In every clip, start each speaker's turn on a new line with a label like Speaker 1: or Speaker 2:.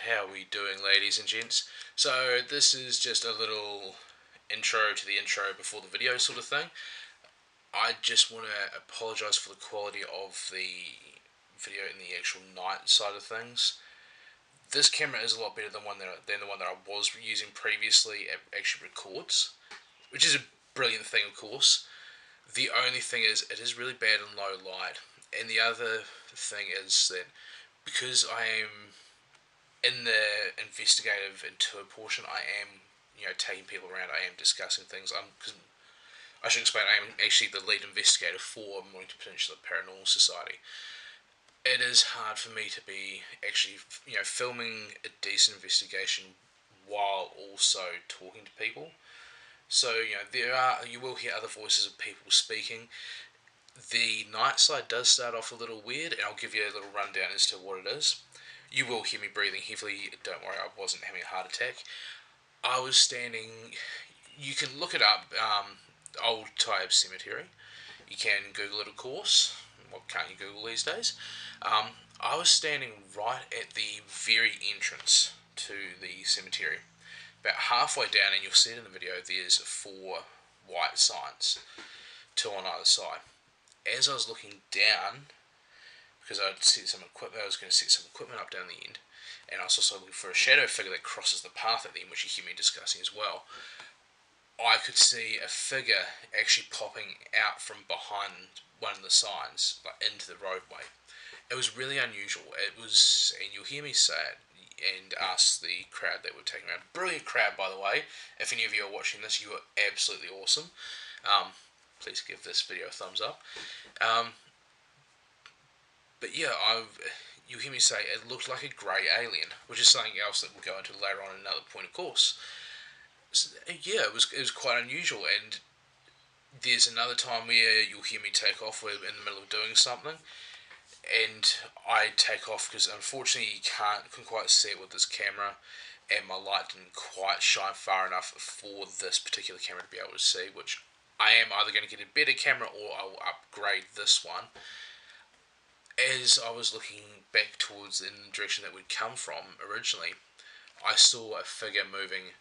Speaker 1: How are we doing, ladies and gents? So this is just a little intro to the intro before the video sort of thing. I just want to apologise for the quality of the video in the actual night side of things. This camera is a lot better than the one that I was using previously. It actually records, which is a brilliant thing, of course. The only thing is, it is really bad in low light. And the other thing is that because I am in the investigative and tour portion, I am, taking people around. I am discussing things. Cause I should explain. I am actually the lead investigator for Mornington Peninsula Paranormal Society. It is hard for me to be actually, filming a decent investigation while also talking to people. So, you will hear other voices of people speaking. The night side does start off a little weird, and I'll give you a little rundown as to what it is. You will hear me breathing heavily. Don't worry, I wasn't having a heart attack. I was standing. You can look it up. Old Tyabb Cemetary. You can Google it, of course. What can't you Google these days? I was standing right at the very entrance to the cemetery. About halfway down, and you'll see it in the video, there's 4 white signs, 2 on either side. As I was looking down, because I was going to set some equipment up down the end, and I was also looking for a shadow figure that crosses the path at the end, which you hear me discussing as well. I could see a figure actually popping out from behind one of the signs, like into the roadway. It was really unusual. It was, and you'll hear me say it, and ask the crowd that were taking around. Brilliant crowd, by the way. If any of you are watching this, you are absolutely awesome. Please give this video a thumbs up. But yeah, you hear me say it looked like a grey alien, which is something else that we'll go into later on in another point, of course. So, yeah, it was quite unusual, and there's another time where you'll hear me take off. We're in the middle of doing something, and I take off because unfortunately you couldn't quite see it with this camera, and my light didn't quite shine far enough for this particular camera to be able to see, which I am either going to get a better camera or I will upgrade this one. As I was looking back towards in the direction that we'd come from originally, I saw a figure moving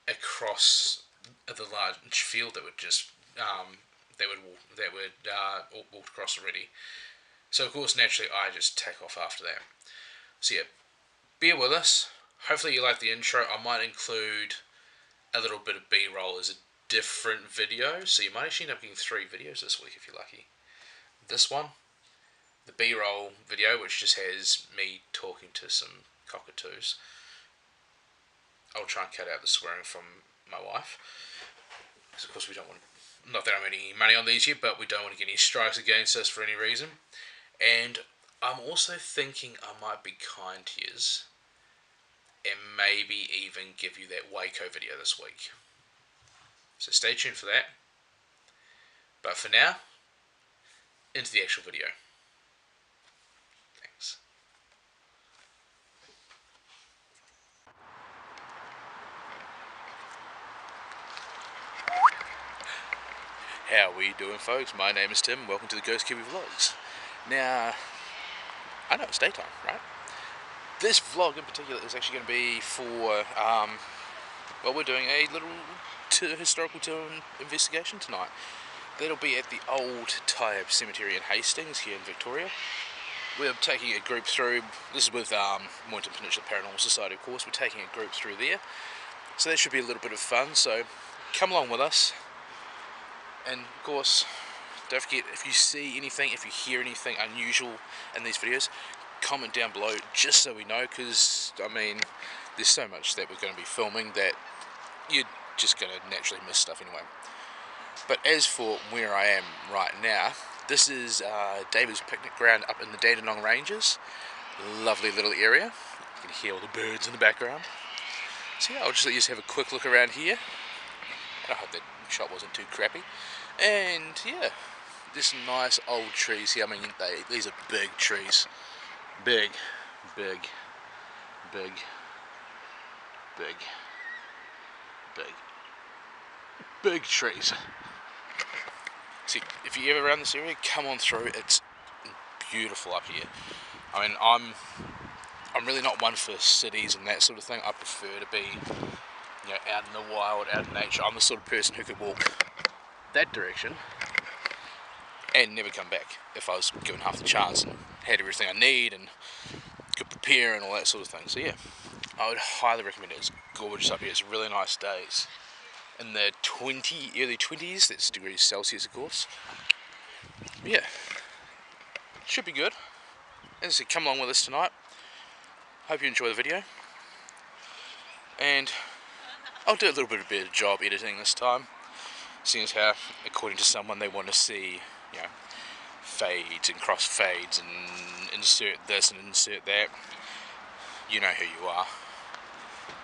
Speaker 1: across the large field that would just walked across already. So of course, naturally, I just take off after that. So yeah, bear with us. Hopefully you like the intro. I might include a little bit of B-roll as a different video, so you might actually end up getting 3 videos this week if you're lucky. This one, the B-roll video, which just has me talking to some cockatoos. I'll try and cut out the swearing from my wife, because of course we don't want, not that I'm earning any money on these yet, but we don't want to get any strikes against us for any reason. And I'm also thinking I might be kind to yous, and maybe even give you that Waco video this week. So stay tuned for that. But for now, into the actual video. Thanks. How are we doing, folks? My name is Tim, and welcome to the Ghost Kiwi Vlogs. Now, I know it's daytime, right? This vlog in particular is actually going to be for, we're doing a little historical tour investigation tonight. That'll be at the old Tyabb Cemetery in Hastings here in Victoria. We're taking a group through. This is with Mornington Peninsula Paranormal Society, of course. We're taking a group through there, so that should be a little bit of fun. So come along with us, and of course, don't forget, if you see anything, if you hear anything unusual in these videos, comment down below just so we know, because I mean, there's so much that we're going to be filming that you're just going to naturally miss stuff anyway. But as for where I am right now, this is David's picnic ground up in the Dandenong Ranges. Lovely little area. You can hear all the birds in the background. So yeah, I'll just let you have a quick look around here. And I hope that shot wasn't too crappy. And yeah, there's some nice old trees here. I mean, these are big trees. Big, big, big, big, big, big trees. See, if you're ever around this area, come on through. It's beautiful up here. I mean, I'm really not one for cities and that sort of thing. I prefer to be, you know, out in the wild, out in nature. I'm the sort of person who could walk that direction and never come back if I was given half the chance and had everything I need and could prepare and all that sort of thing. So yeah, I would highly recommend it. It's gorgeous up here. It's really nice days. In the early 20s, that's degrees Celsius, of course. But yeah, should be good. As I said, come along with us tonight. Hope you enjoy the video. And I'll do a little bit of a better job editing this time, seeing as how, according to someone, they want to see, you know, fades and cross fades and insert this and insert that. You know who you are.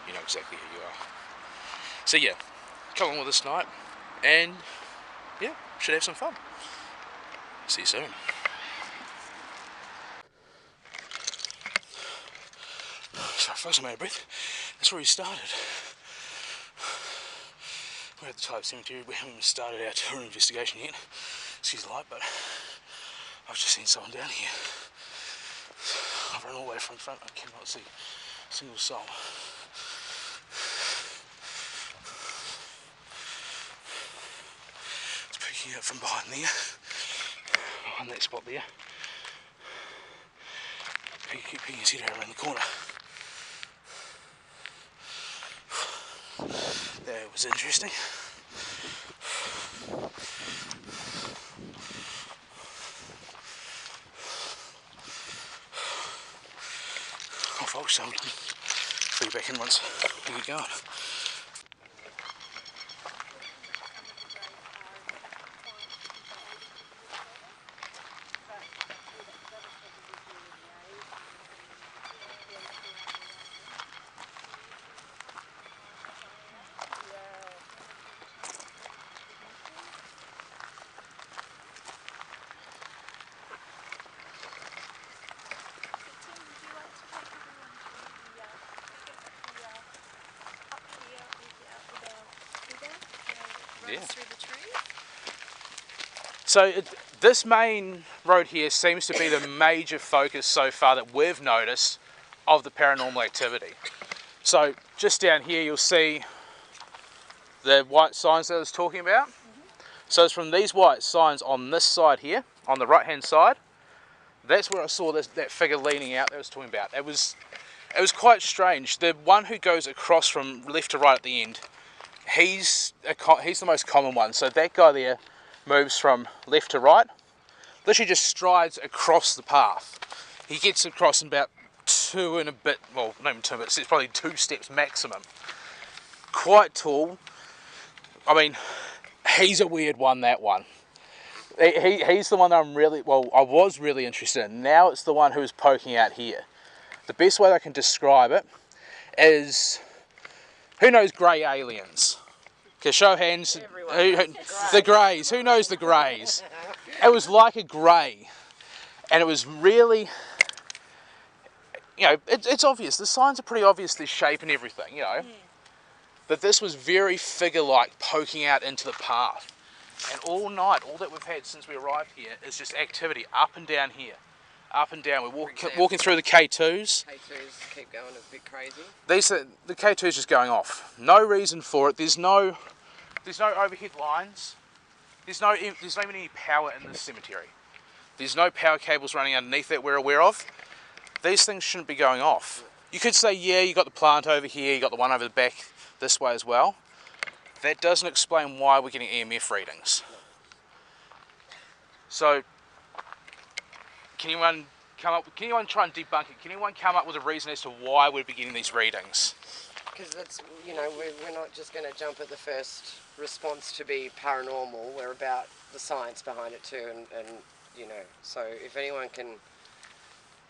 Speaker 1: You know exactly who you are. So yeah, come along with us tonight, and yeah, should have some fun. See you soon. Sorry folks, I'm out of breath. That's where we started. We're at the Tyabb Cemetary. We haven't even started our tour investigation yet. Excuse the light, but I've just seen someone down here. I've run all the way from front. I cannot see a single soul. It's peeking out from behind there. Behind that spot there. Keep peeking his head out around the corner. That was interesting. Oh folks, so I'll be back in once we get going. Yeah. Through the trees. So this main road here seems to be the major focus so far that we've noticed of the paranormal activity. So just down here you'll see the white signs that I was talking about. So it's from these white signs on this side here, on the right hand side, that's where I saw that figure leaning out that I was talking about. It was quite strange. The one who goes across from left to right at the end, he's the most common one. So that guy there moves from left to right, literally just strides across the path. He gets across in about 2 and a bit, well, not even 2 minutes, it's probably 2 steps maximum. Quite tall. I mean, he's a weird one, that one. He's the one that I was really interested in. Now it's the one who's poking out here. The best way I can describe it is, who knows grey aliens? Okay, show of hands. The greys. Who knows the greys? It was like a grey, and it was really, you know, it's obvious. The signs are pretty obvious, the shape and everything, you know. But this was very figure-like, poking out into the path. And all night, all that we've had since we arrived here is just activity up and down here. Up and down. We're walking through the K2s.
Speaker 2: K2s keep going a bit crazy.
Speaker 1: The K2's just going off. No reason for it. There's no overhead lines. There's not even any power in this cemetery. There's no power cables running underneath that we're aware of. These things shouldn't be going off. You could say, yeah, you got the plant over here, you got the one over the back this way as well. That doesn't explain why we're getting EMF readings. So, can anyone try and debunk it? Can anyone come up with a reason as to why we'd be getting these readings?
Speaker 2: Because that's, you know, we're not just going to jump at the first response to be paranormal. We're about the science behind it too, and you know, so if anyone can...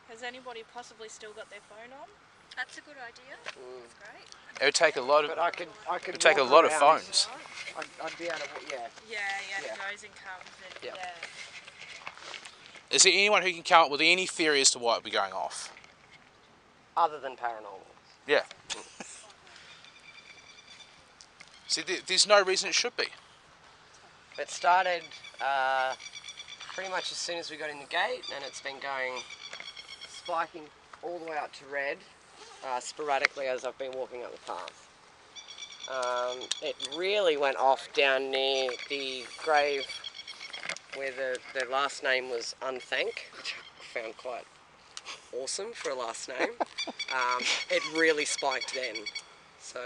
Speaker 3: Has anybody possibly still got their phone on? That's a good idea. That's great.
Speaker 1: It would take a lot of.
Speaker 2: But I could
Speaker 1: it would take a lot of phones.
Speaker 2: I'd be able to, yeah.
Speaker 3: Yeah, it goes and comes and
Speaker 2: Yeah.
Speaker 1: Is there anyone who can come up with any theory as to why it would be going off?
Speaker 2: Other than paranormal.
Speaker 1: Yeah. See, there's no reason it should be.
Speaker 2: It started pretty much as soon as we got in the gate, and it's been going, spiking all the way up to red, sporadically as I've been walking up the path. It really went off down near the grave where the last name was Unthank, which I found quite awesome for a last name. It really spiked then. So,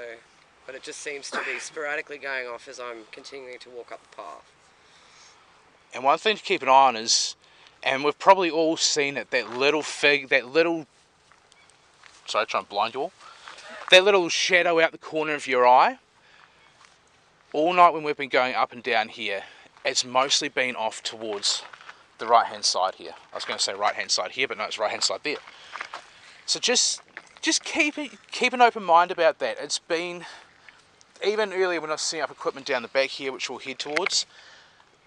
Speaker 2: but it just seems to be sporadically going off as I'm continuing to walk up the path.
Speaker 1: And one thing to keep an eye on is, and we've probably all seen it, that little sorry, trying to blind you all. That little shadow out the corner of your eye. All night when we've been going up and down here, it's mostly been off towards the right hand side here. I was going to say right hand side here, but no, it's right hand side there. So just keep an open mind about that. It's been, even earlier when I was setting up equipment down the back here, which we'll head towards,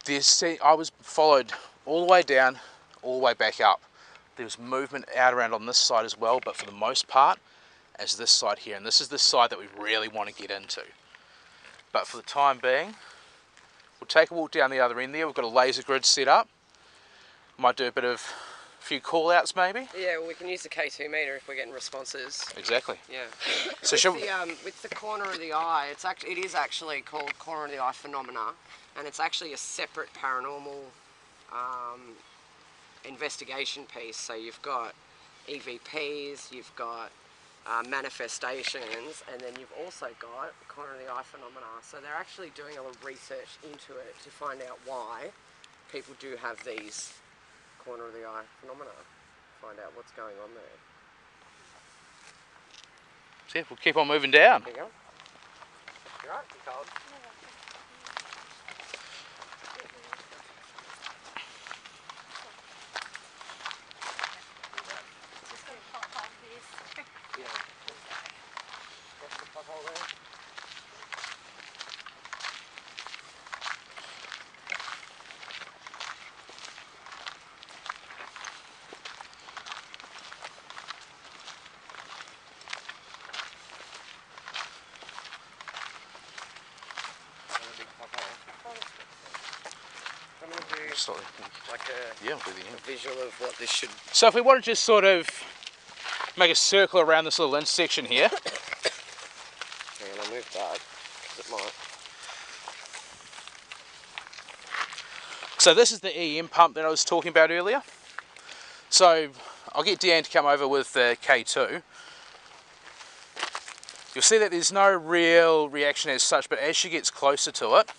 Speaker 1: I was followed all the way down, all the way back up. There was movement out around on this side as well, but for the most part, as this side here, and this is the side that we really want to get into. But for the time being, we'll take a walk down the other end there. We've got a laser grid set up. Might do a few call outs maybe.
Speaker 2: Yeah, well, we can use the K2 meter if we're getting responses.
Speaker 1: Exactly.
Speaker 2: Yeah.
Speaker 1: So
Speaker 2: with the corner of the eye, it is actually called corner of the eye phenomena, and it's actually a separate paranormal investigation piece. So you've got EVPs, you've got manifestations, and then you've also got corner of the eye phenomena. So they're actually doing a lot of research into it to find out why people do have these corner of the eye phenomena. Find out what's going on there.
Speaker 1: So yeah, we'll keep on moving down.
Speaker 2: There you go. You alright? You cold? Yeah. What's the pothole there? I'm going to do like a visual of what this should...
Speaker 1: So if we want to just sort of make a circle around this little intersection here.
Speaker 2: Hang on, I'll move that, because it might...
Speaker 1: So this is the EM pump that I was talking about earlier. So I'll get Dan to come over with the K2. You'll see that there's no real reaction as such, but as she gets closer to it,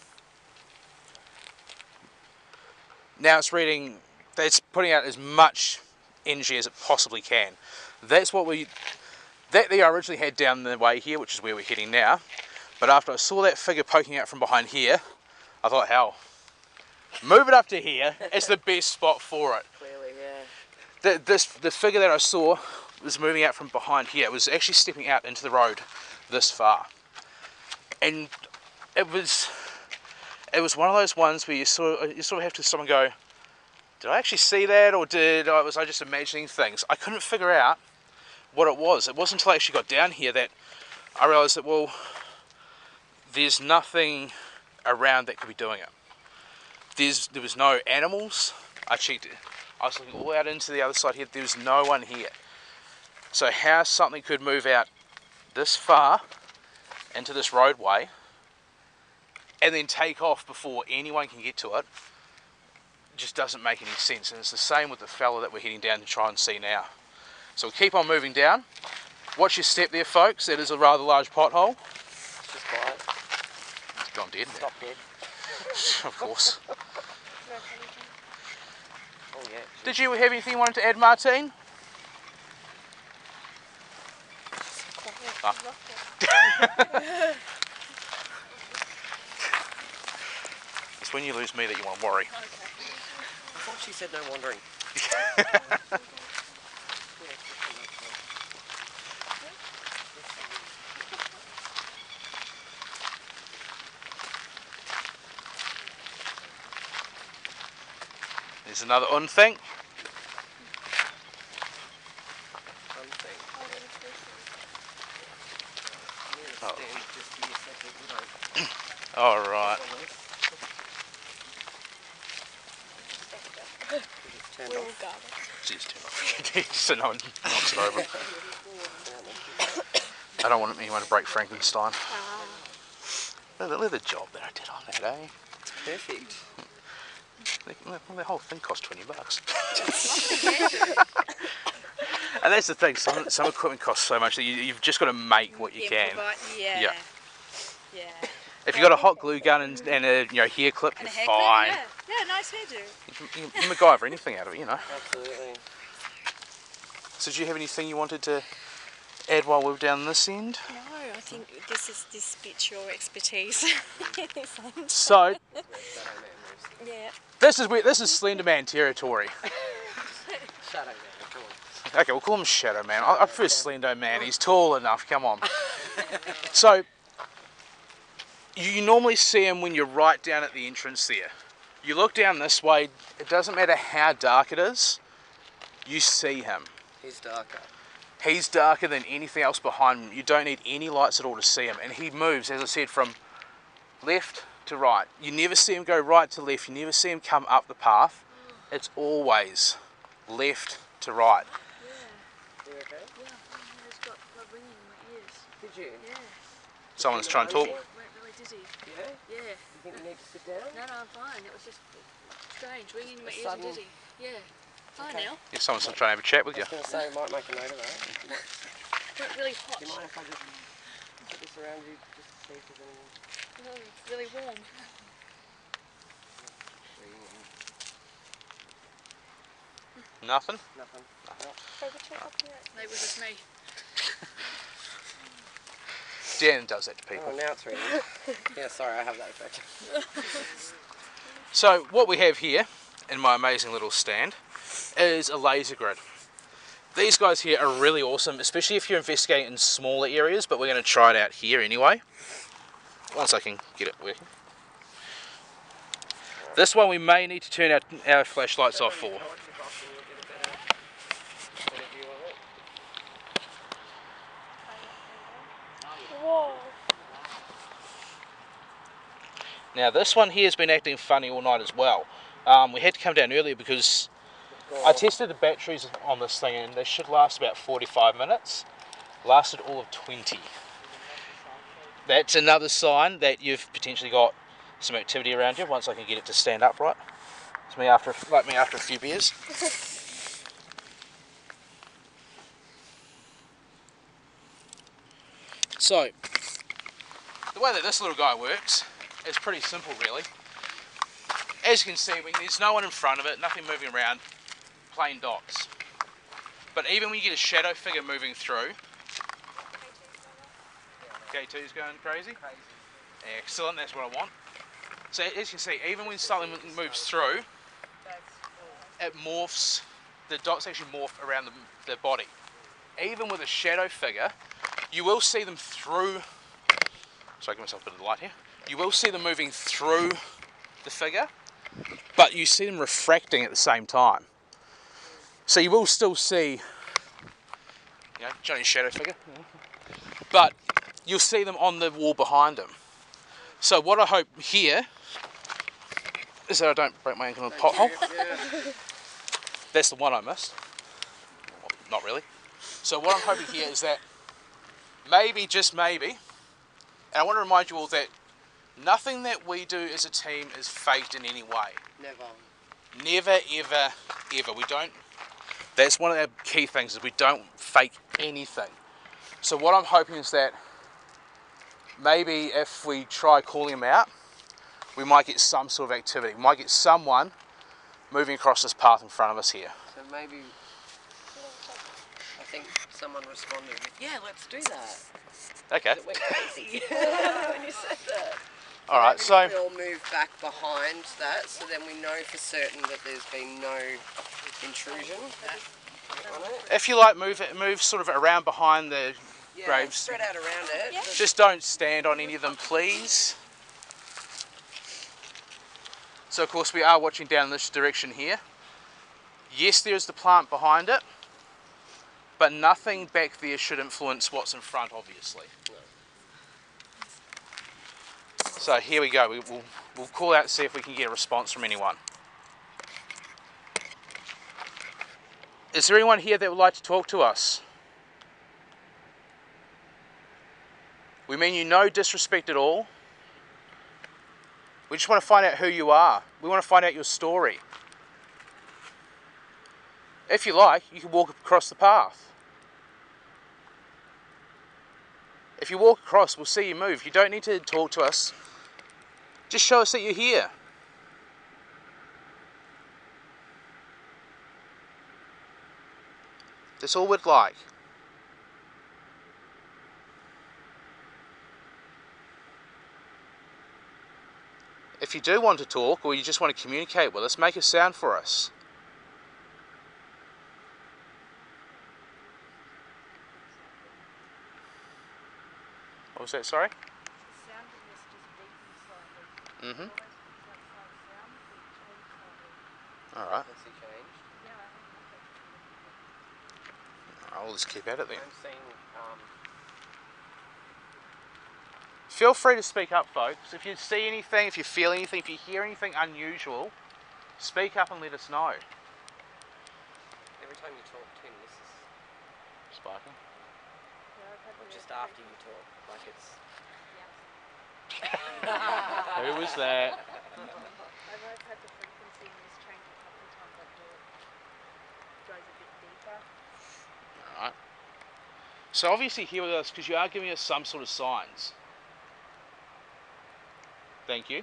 Speaker 1: now it's putting out as much energy as it possibly can. That's what that I originally had down the way here, which is where we're heading now. But after I saw that figure poking out from behind here, I thought, hell, move it up to here. It's the best spot for it.
Speaker 2: Clearly, yeah.
Speaker 1: The figure that I saw was moving out from behind here. It was actually stepping out into the road this far, and it was one of those ones where you sort of have to stop and go, did I actually see that, or was I just imagining things? I couldn't figure out what it was. It wasn't until I actually got down here that I realised that, well, there's nothing around that could be doing it. There was no animals. I checked it. I was looking all out into the other side here. There was no one here. So how something could move out this far into this roadway and then take off before anyone can get to it just doesn't make any sense. And it's the same with the fella that we're heading down to try and see now. So we'll keep on moving down. Watch your step there, folks. That is a rather large pothole.
Speaker 2: Just quiet.
Speaker 1: It's gone dead now.
Speaker 2: Stop dead.
Speaker 1: Of course.
Speaker 2: Oh yeah.
Speaker 1: Did you have anything you wanted to add, Martine? It's when you lose me that you want to worry.
Speaker 2: Okay. I thought she said no wandering.
Speaker 1: There's another unthing.
Speaker 2: Oh.
Speaker 1: All right.
Speaker 2: turned
Speaker 3: We're all
Speaker 2: off.
Speaker 3: garbage.
Speaker 1: Just turn off. So no one knocks it over. I don't want anyone to break Frankenstein. Look at the job that I did on that, eh?
Speaker 2: It's perfect.
Speaker 1: The whole thing cost $20. And that's the thing, some equipment costs so much that you've just got to make what you can.
Speaker 3: Yeah.
Speaker 1: If you've got a hot glue gun and a hair clip,
Speaker 3: And
Speaker 1: you're
Speaker 3: a hair
Speaker 1: fine.
Speaker 3: clip, yeah, nice hairdo.
Speaker 1: You can MacGyver anything out of it,
Speaker 2: Absolutely.
Speaker 1: So do you have anything you wanted to add while we're down this end?
Speaker 3: No, I think this bit's your expertise.
Speaker 1: So
Speaker 3: Yeah.
Speaker 1: this is Slender Man territory.
Speaker 2: Shadow Man, come on.
Speaker 1: Okay, we'll call him Shadow Man. I prefer Slender Man. He's tall enough. Come on. So you normally see him when you're right down at the entrance there. You look down this way. It doesn't matter how dark it is. You see him.
Speaker 2: He's darker.
Speaker 1: He's darker than anything else behind him. You don't need any lights at all to see him. And he moves, as I said, from left to right. You never see him go right to left. You never see him come up the path. It's always left to right.
Speaker 2: You okay?
Speaker 3: Yeah, I just got ringing in my ears.
Speaker 2: Did you?
Speaker 3: Yeah.
Speaker 1: Someone's trying to talk.
Speaker 3: I went really dizzy.
Speaker 2: Yeah?
Speaker 3: Yeah.
Speaker 2: You think you need to sit down?
Speaker 3: No, I'm fine. It was just strange, ringing in my ears
Speaker 2: Sudden.
Speaker 3: and dizzy. Yeah. Fine
Speaker 2: Okay.
Speaker 3: now.
Speaker 1: Yeah, someone's trying to have a chat with
Speaker 2: I
Speaker 1: you.
Speaker 2: was going to say, might make a note of that.
Speaker 3: Went really hot.
Speaker 2: Do you mind if I just put this around you just to see if there's anything?
Speaker 3: Oh, it's really warm.
Speaker 1: Nothing?
Speaker 2: Nothing.
Speaker 3: Maybe it was just me.
Speaker 1: Dan does that to people.
Speaker 2: Oh, now it's reading. Yeah, sorry, I have that effect.
Speaker 1: So what we have here in my amazing little stand is a laser grid. These guys here are really awesome, especially if you're investigating in smaller areas, but we're going to try it out here anyway. Once I can get it working. This one we may need to turn our flashlights off for.
Speaker 3: Whoa.
Speaker 1: Now this one here has been acting funny all night as well. We had to come down earlier because I tested the batteries on this thing and they should last about 45 minutes. Lasted all of 20. That's another sign that you've potentially got some activity around you once I can get it to stand upright. It's me after a few beers. So, the way that this little guy works is pretty simple really. As you can see, there's no one in front of it, nothing moving around, plain dots. But even when you get a shadow figure moving through, K2's going crazy? Excellent, that's what I want. So as you can see, even when something moves through, it morphs, the dots actually morph around the body. Even with a shadow figure, you will see them through, so I give myself a bit of light here, you will see them moving through the figure, but you see them refracting at the same time. So you will still see, Johnny's shadow figure, but you'll see them on the wall behind him. So what I hope here is that I don't break my ankle in a pothole. That's the one I missed. Well, not really. So what I'm hoping here is that maybe, just maybe, and I want to remind you all that nothing that we do as a team is faked in any way.
Speaker 2: Never.
Speaker 1: Never, ever, ever. We don't. That's one of the key things, is we don't fake anything. So what I'm hoping is that maybe if we try calling him out, we might get some sort of activity. We might get someone moving across this path in front of us here.
Speaker 2: So maybe, I think someone responded with, yeah, let's do that.
Speaker 1: Okay.
Speaker 2: It went crazy when you said that.
Speaker 1: Alright, so
Speaker 2: we all move back behind that, so then we know for certain that there's been no intrusion on it.
Speaker 1: if you like, move sort of around behind the graves.
Speaker 2: Spread out around it.
Speaker 3: Yeah.
Speaker 1: Just don't stand on any of them, please. So of course we are watching down this direction here. Yes, there's the plant behind it, but nothing back there should influence what's in front, obviously. So here we go. We'll call out and see if we can get a response from anyone. Is there anyone here that would like to talk to us? We mean you no disrespect at all. We just want to find out who you are. We want to find out your story. If you like, you can walk across the path. If you walk across, we'll see you move. You don't need to talk to us. Just show us that you're here. That's all we'd like. If you do want to talk, or you just want to communicate with us, make a sound for us. What was that, sorry? Mm-hmm. Alright. I'll just keep at it then. Feel free to speak up, folks. If you see anything, if you feel anything, if you hear anything unusual, speak up and let us know.
Speaker 2: Every time you talk, Tim, this is
Speaker 1: Spiking.
Speaker 2: or just after you talk, like it's.
Speaker 1: Who was that?
Speaker 3: I've had the frequency in this change a couple of times, like it goes a bit deeper.
Speaker 1: Alright. So obviously here with us, because you are giving us some sort of signs. Thank you.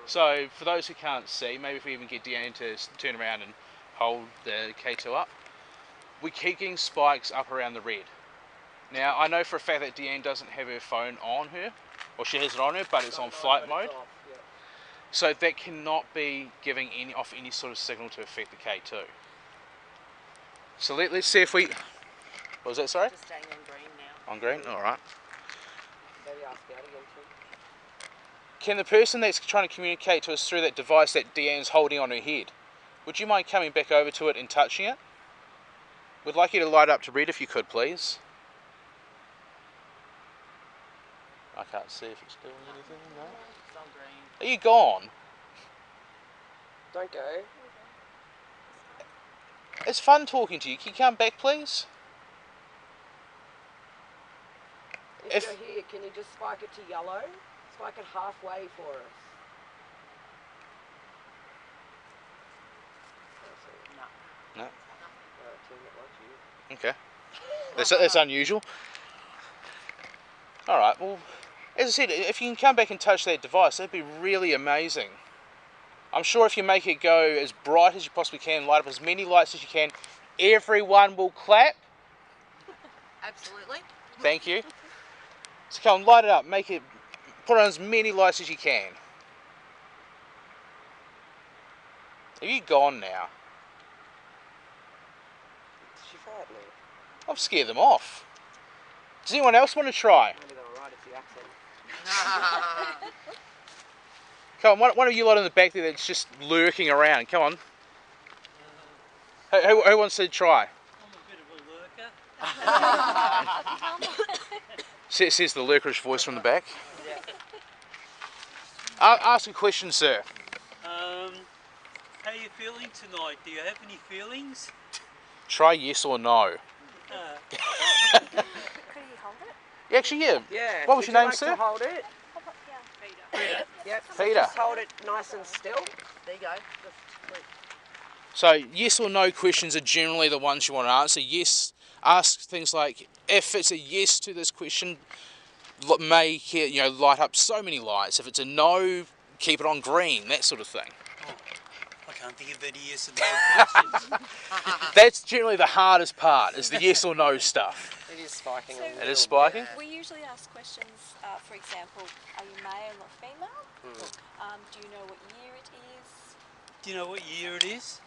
Speaker 1: So for those who can't see, maybe if we even get Deanne to turn around and hold the K2 up, we keep getting spikes up around the red. Now I know for a fact that Deanne doesn't have her phone on her, or she has it on her, but it's on flight mode. So that cannot be giving off any sort of signal to affect the K2. So let's see if we... What was that, sorry?
Speaker 2: Just staying on green now.
Speaker 1: On green? Alright.
Speaker 2: Maybe ask out again, Tim.
Speaker 1: Can the person that's trying to communicate to us through that device that Deanne's holding on her head, would you mind coming back over to it and touching it? We'd like you to light up to red if you could, please. I can't see if it's doing anything, no?
Speaker 2: It's on green.
Speaker 1: Are you gone?
Speaker 2: Don't go.
Speaker 1: It's fun talking to you. Can you come back, please?
Speaker 2: If you're here, can you just spike it to yellow? Spike it halfway for us.
Speaker 1: No.
Speaker 2: Tim, it likes you.
Speaker 1: Okay. That's unusual. Alright, well, as I said, if you can come back and touch that device, that'd be really amazing. I'm sure if you make it go as bright as you possibly can, light up as many lights as you can, everyone will clap.
Speaker 3: Absolutely.
Speaker 1: Thank you. So come on, light it up, put on as many lights as you can. Are you gone now?
Speaker 2: She fired me.
Speaker 1: I've scared them off. Does anyone else want to try?
Speaker 2: Maybe they were right, it's the accent.
Speaker 1: Come on, one of you lot in the back there that's just lurking around. Come on. Who wants to try?
Speaker 4: I'm a bit of a lurker.
Speaker 1: Says the lurkerish voice from the back. Ask a question, sir.
Speaker 4: How are you feeling tonight? Do you have any feelings?
Speaker 1: Try yes or no.
Speaker 3: Could you hold it?
Speaker 1: Actually, yeah.
Speaker 2: Yeah.
Speaker 1: What was
Speaker 2: would
Speaker 1: your
Speaker 2: you
Speaker 1: name,
Speaker 2: like
Speaker 1: sir?
Speaker 2: To hold it.
Speaker 3: Yeah.
Speaker 2: Yep.
Speaker 1: Peter.
Speaker 2: Just hold it nice and still. There you go.
Speaker 1: So yes or no questions are generally the ones you want to answer. Yes, ask things like, if it's a yes to this question, may light up so many lights. If it's a no, keep it on green, that sort of thing.
Speaker 4: Oh, I can't think of any yes and no questions.
Speaker 1: That's generally the hardest part, is the yes or no stuff.
Speaker 2: It is spiking.
Speaker 3: So
Speaker 1: It is spiking?
Speaker 3: we usually ask questions, for example, are you male or female? Do you know what year it is?
Speaker 4: Do you know what year it is?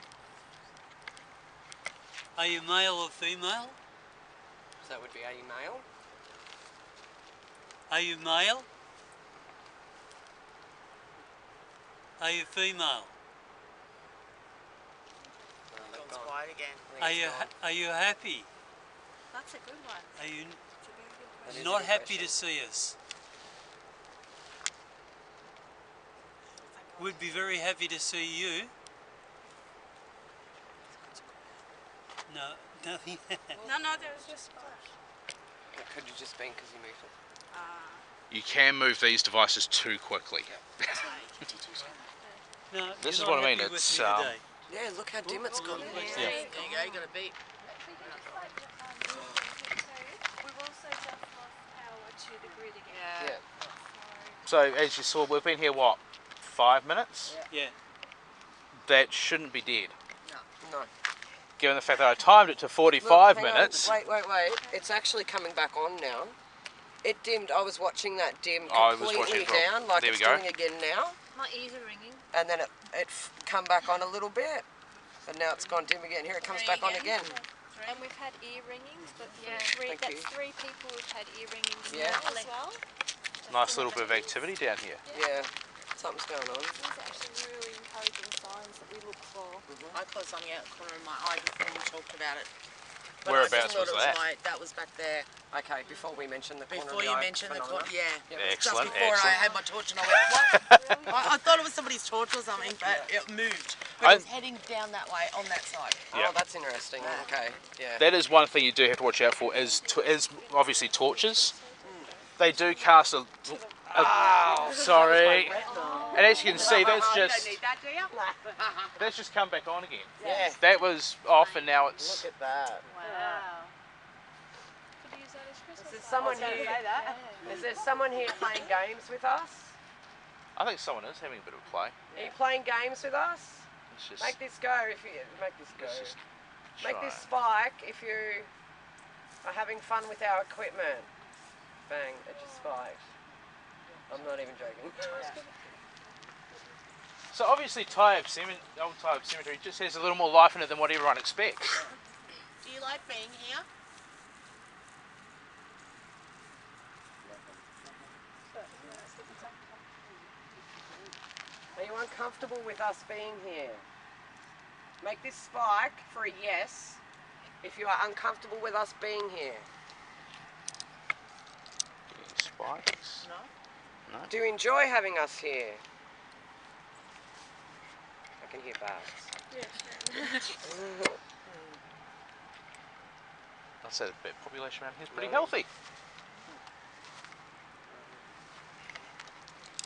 Speaker 4: Are you male or female?
Speaker 2: So that would be, are you male?
Speaker 4: Are you male? Are you female?
Speaker 2: Gone quiet again.
Speaker 4: Are you happy?
Speaker 3: That's a good one.
Speaker 4: Are you
Speaker 3: It's a very good question.
Speaker 4: not happy to see us? We'd be very happy to see you. No, nothing.
Speaker 3: No, there was just splash.
Speaker 2: It could have just been because you moved it.
Speaker 1: You can move these devices too quickly.
Speaker 4: No,
Speaker 1: This
Speaker 4: you're
Speaker 1: is
Speaker 4: not
Speaker 1: what I mean,
Speaker 4: happy with
Speaker 1: it's,
Speaker 4: me today.
Speaker 2: Yeah, look how dim it's got.
Speaker 3: Yeah.
Speaker 2: There you go, you got a beat.
Speaker 3: We've also just lost power to the grid again.
Speaker 2: Yeah.
Speaker 1: So as you saw, we've been here, what, 5 minutes?
Speaker 4: Yeah.
Speaker 1: That shouldn't be dead.
Speaker 2: No.
Speaker 1: Given the fact that I timed it to 45
Speaker 2: Look, hang on.
Speaker 1: minutes.
Speaker 2: Wait. It's actually coming back on now. It dimmed. I was watching that dim
Speaker 1: I was
Speaker 2: completely
Speaker 1: watching it from-
Speaker 2: down, like
Speaker 1: there
Speaker 2: it's
Speaker 1: we go.
Speaker 2: doing again now.
Speaker 3: My ears are ringing.
Speaker 2: And then it come back on a little bit. And now it's gone dim again. Here it comes back on again.
Speaker 3: And we've had ear ringings, but
Speaker 2: Thank you.
Speaker 3: that's 3 people who've had ear ringings
Speaker 2: Yeah.
Speaker 3: now as well.
Speaker 1: Nice little bit of activity down here.
Speaker 2: Yeah. Something's going on.
Speaker 3: These are actually really encouraging signs that we look for.
Speaker 5: I closed something out the corner of my eye before we talked about it. But
Speaker 1: Whereabouts
Speaker 5: I just thought
Speaker 1: was
Speaker 5: it was
Speaker 1: that?
Speaker 5: that was back there.
Speaker 2: Okay, before we mention the corner
Speaker 5: Before
Speaker 2: of the
Speaker 5: you
Speaker 2: eye
Speaker 5: mentioned the
Speaker 2: phenomena.
Speaker 5: yeah.
Speaker 1: Excellent,
Speaker 5: Just before
Speaker 1: excellent.
Speaker 5: I had my torch and I went, what? I thought it was somebody's torch or something, but it moved. But it was heading down that way on that side.
Speaker 1: Yeah.
Speaker 2: Oh, that's interesting. Okay, yeah.
Speaker 1: That is one thing you do have to watch out for, is obviously torches. They do cast a... sorry. And as you can see, that's just...
Speaker 5: You don't need that, do you?
Speaker 1: That's just come back on again.
Speaker 2: Yeah.
Speaker 1: That was off and now it's...
Speaker 2: Look at that.
Speaker 3: Wow. Could use that as Christmas.
Speaker 2: Is there someone here? Is there someone here playing games with us?
Speaker 1: I think someone is having a bit of a play.
Speaker 2: Are you playing games with us?
Speaker 1: Let's just...
Speaker 2: Make this go if you make this go.
Speaker 1: let's just
Speaker 2: Make
Speaker 1: try.
Speaker 2: this spike if you are having fun with our equipment. Bang! It just spiked. I'm not even joking.
Speaker 1: So obviously Tyabb old Tyabb Cemetary just has a little more life in it than what everyone expects.
Speaker 5: Do you like being here?
Speaker 2: Are you uncomfortable with us being here? Make this spike for a yes if you are uncomfortable with us being here.
Speaker 1: Any spikes?
Speaker 5: No.
Speaker 2: Do you enjoy having us here? I can hear bats.
Speaker 1: I'd say the population around here is pretty healthy.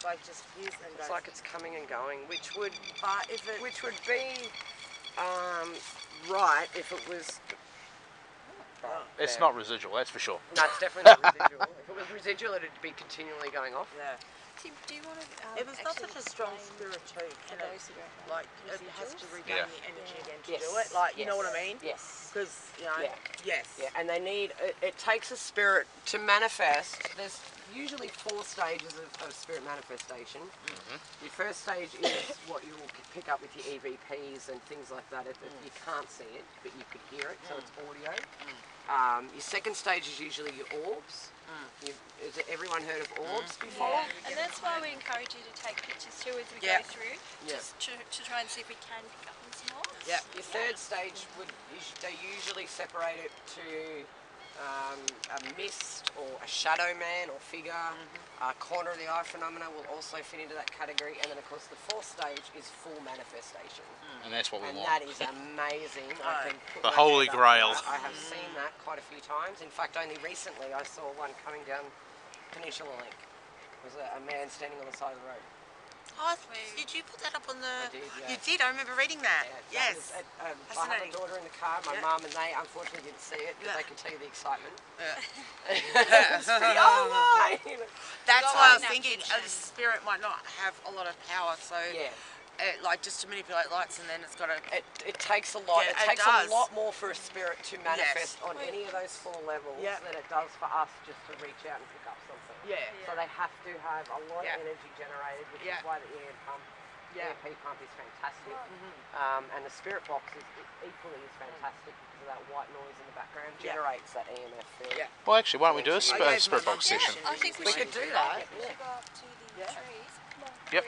Speaker 5: Like just use and
Speaker 2: It's
Speaker 5: go.
Speaker 2: like it's coming and going, which would
Speaker 5: But if it,
Speaker 2: which would be right if it was.
Speaker 1: It's not residual, that's for sure.
Speaker 2: No, it's definitely not residual. If it was residual, it'd be continually going off.
Speaker 5: yeah.
Speaker 3: Tim, do you want to
Speaker 5: If it's not such a strong spirit too,
Speaker 3: for
Speaker 5: you know,
Speaker 3: those who don't know?
Speaker 5: like it has to regain
Speaker 1: Yeah.
Speaker 5: the energy again to
Speaker 2: Yes.
Speaker 5: do it. Like you know
Speaker 2: Yes.
Speaker 5: what I mean?
Speaker 2: Yes.
Speaker 5: Because you know,
Speaker 2: Yeah.
Speaker 5: yes.
Speaker 2: Yeah, and they need. It takes a spirit to manifest. There's usually 4 stages of spirit manifestation. Your first stage is what you will pick up with your EVPs and things like that. You can't see it, but you could hear it, so it's audio. Your second stage is usually your orbs. Has everyone heard of orbs before?
Speaker 3: Yeah, and that's why we encourage you to take pictures too as we
Speaker 5: Yeah.
Speaker 3: go through,
Speaker 2: Yeah.
Speaker 3: just to try and see if we can pick up on some more.
Speaker 5: Yeah.
Speaker 2: Your third stage they usually separate it to a mist or a shadow man or figure. Corner of the eye phenomena will also fit into that category, and then of course the 4th stage is full manifestation,
Speaker 1: And that's what we
Speaker 2: and
Speaker 1: want.
Speaker 2: that is amazing. I can put
Speaker 1: The
Speaker 2: my
Speaker 1: Holy
Speaker 2: hand up
Speaker 1: Grail.
Speaker 2: for that. I have seen that quite a few times. In fact, only recently I saw one coming down Peninsula Link. It was a man standing on the side of the road.
Speaker 5: Oh, did you put that up on the?
Speaker 2: I did, yeah.
Speaker 5: You did. I remember reading that.
Speaker 2: Yeah,
Speaker 5: Yes.
Speaker 2: that was, I have a
Speaker 5: Fascinating.
Speaker 2: daughter in the car, my
Speaker 5: Yeah.
Speaker 2: mum, and they unfortunately didn't see it, but
Speaker 5: Yeah.
Speaker 2: they could tell you the excitement.
Speaker 5: Yeah.
Speaker 2: It's pretty, oh my!
Speaker 5: That's
Speaker 3: Go
Speaker 5: why I
Speaker 3: on
Speaker 5: was
Speaker 3: that
Speaker 5: thinking
Speaker 3: kitchen.
Speaker 5: a spirit might not have a lot of power, so
Speaker 2: Yeah.
Speaker 5: like just to manipulate lights, and then it's got to.
Speaker 2: It takes a lot.
Speaker 5: Yeah,
Speaker 2: it
Speaker 5: it
Speaker 2: takes
Speaker 5: does.
Speaker 2: a lot more for a spirit to manifest on
Speaker 3: Wait.
Speaker 2: any of those 4 levels
Speaker 5: Yeah.
Speaker 2: than it does for us just to reach out and pick up something.
Speaker 5: Yeah.
Speaker 2: So they have to have a lot
Speaker 5: Yeah.
Speaker 2: of energy generated, which
Speaker 5: Yeah.
Speaker 2: is why the EMP pump is fantastic. And the spirit box is equally as fantastic because of that white noise in the background
Speaker 5: Yeah.
Speaker 2: generates that EMF field.
Speaker 5: Yeah.
Speaker 1: Well, actually, why don't we do a
Speaker 5: I gave
Speaker 1: spirit
Speaker 5: my
Speaker 1: box
Speaker 5: mum
Speaker 1: session?
Speaker 3: I think we,
Speaker 2: We
Speaker 3: should
Speaker 2: could do that.
Speaker 3: We should go up to the
Speaker 5: Yeah.
Speaker 3: trees.
Speaker 1: Yep.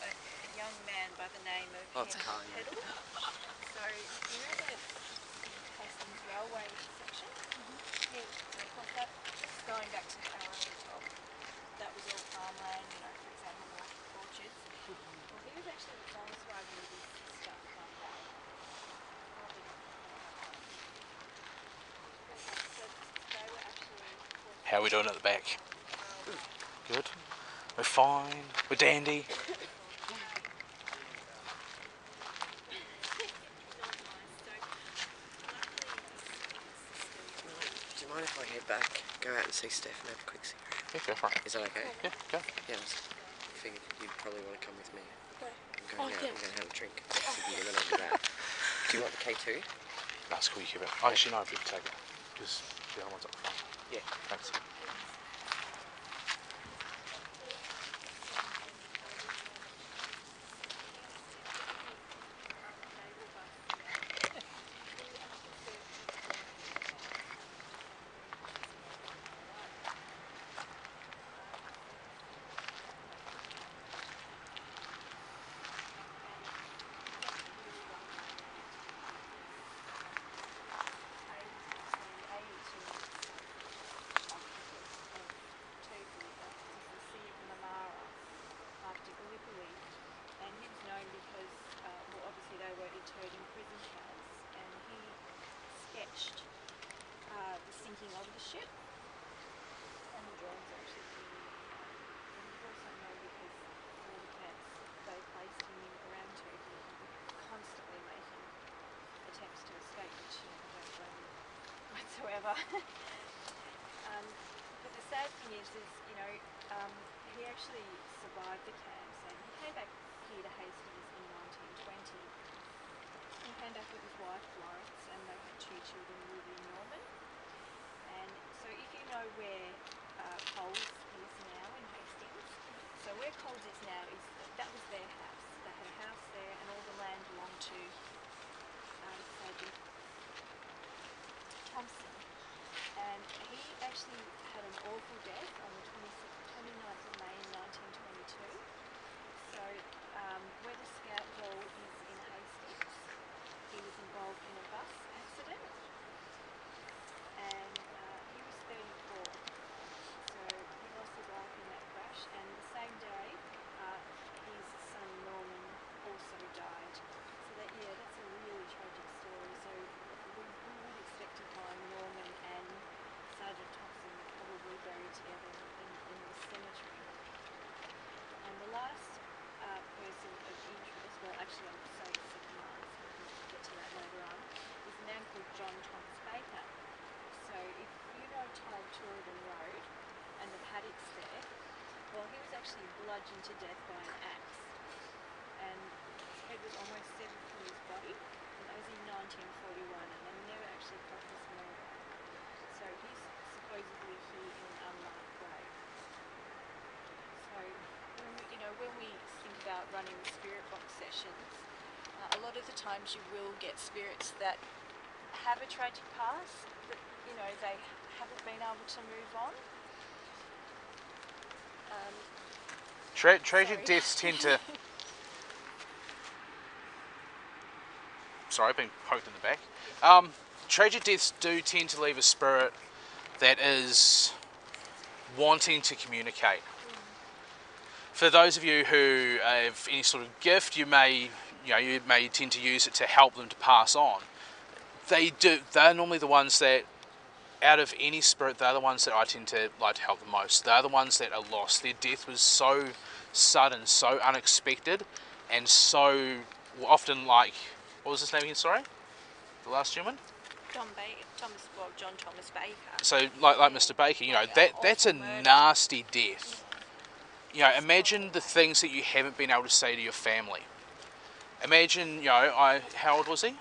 Speaker 3: a young man by the name of
Speaker 2: It's
Speaker 3: Henry
Speaker 2: Carl, yeah.
Speaker 3: Peddle. So, you know the Hastings Railway section? He, of course, that, going back to our early talk, that was all farmland, you know, for example, orchards. Well, he was actually the forest rider with his sister one day. So they were actually...
Speaker 1: How are we doing at the back? Good. We're fine. We're dandy.
Speaker 2: Do you mind if I head back, go out and see Steph and have a quick cigarette?
Speaker 1: Yeah, go for it.
Speaker 2: Is that okay?
Speaker 1: Yeah, go.
Speaker 2: Yeah, I was thinking you'd probably want to come with me.
Speaker 3: Where?
Speaker 2: I'm going out, I'm going to have a drink. And then I'll be back. Do you want the K2?
Speaker 1: That's cool, you keep it. Oh, actually, no, if you take it. Because the other one's up front.
Speaker 2: Yeah.
Speaker 1: Thanks.
Speaker 3: And he was known because, well, obviously they were interred in prison camps, and he sketched the sinking of the ship, and the drawings actually really, and he's also known because all the camps they placed him in around Turkey, he was constantly making attempts to escape, which I don't blame him whatsoever. But the sad thing is, you know, he actually survived the camps, and he came back here to Hastings in 1920. He came back with his wife Florence, and they had 2 children, Ruby and Norman. And so if you know where Coles is now in Hastings, so where Coles is now, that was their house. They had a house there, and all the land belonged to Sergeant Thompson. And he actually had an awful death on the 29th of May in 1922. So where the Scout Hall is in Hastings, he was involved in a bus accident, and he was 34. So he lost his life in that crash, and the same day his son Norman also died. So that's a really tragic story. So we would expect to find Norman and Sergeant Thompson probably buried together in the cemetery. And the last person of interest, well actually I would say the second last, because we'll get to that later on, is a man called John Thomas Baker. So if you know Tyabb Road and the paddocks there, well he was actually bludgeoned to death by an axe, and his head was almost severed from his body, and that was in 1941, and they never actually caught his murder. So he's supposedly here in an unmarked grave. So when we think about running the spirit box sessions, a lot of the times you will get spirits that have a tragic past, but they haven't been able to move on.
Speaker 1: Tragic deaths tend to... Sorry, I've been poked in the back. Tragic deaths do tend to leave a spirit that is wanting to communicate. For those of you who have any sort of gift, you may tend to use it to help them to pass on. They're normally the ones that, out of any spirit, they're the ones that I tend to like to help the most. They're the ones that are lost. Their death was so sudden, so unexpected, and so often like, what was his name again, sorry? The last gentleman?
Speaker 3: John Thomas Baker.
Speaker 1: So like Mr. Baker, that's a nasty death. Imagine the things that you haven't been able to say to your family. Imagine, how old was he?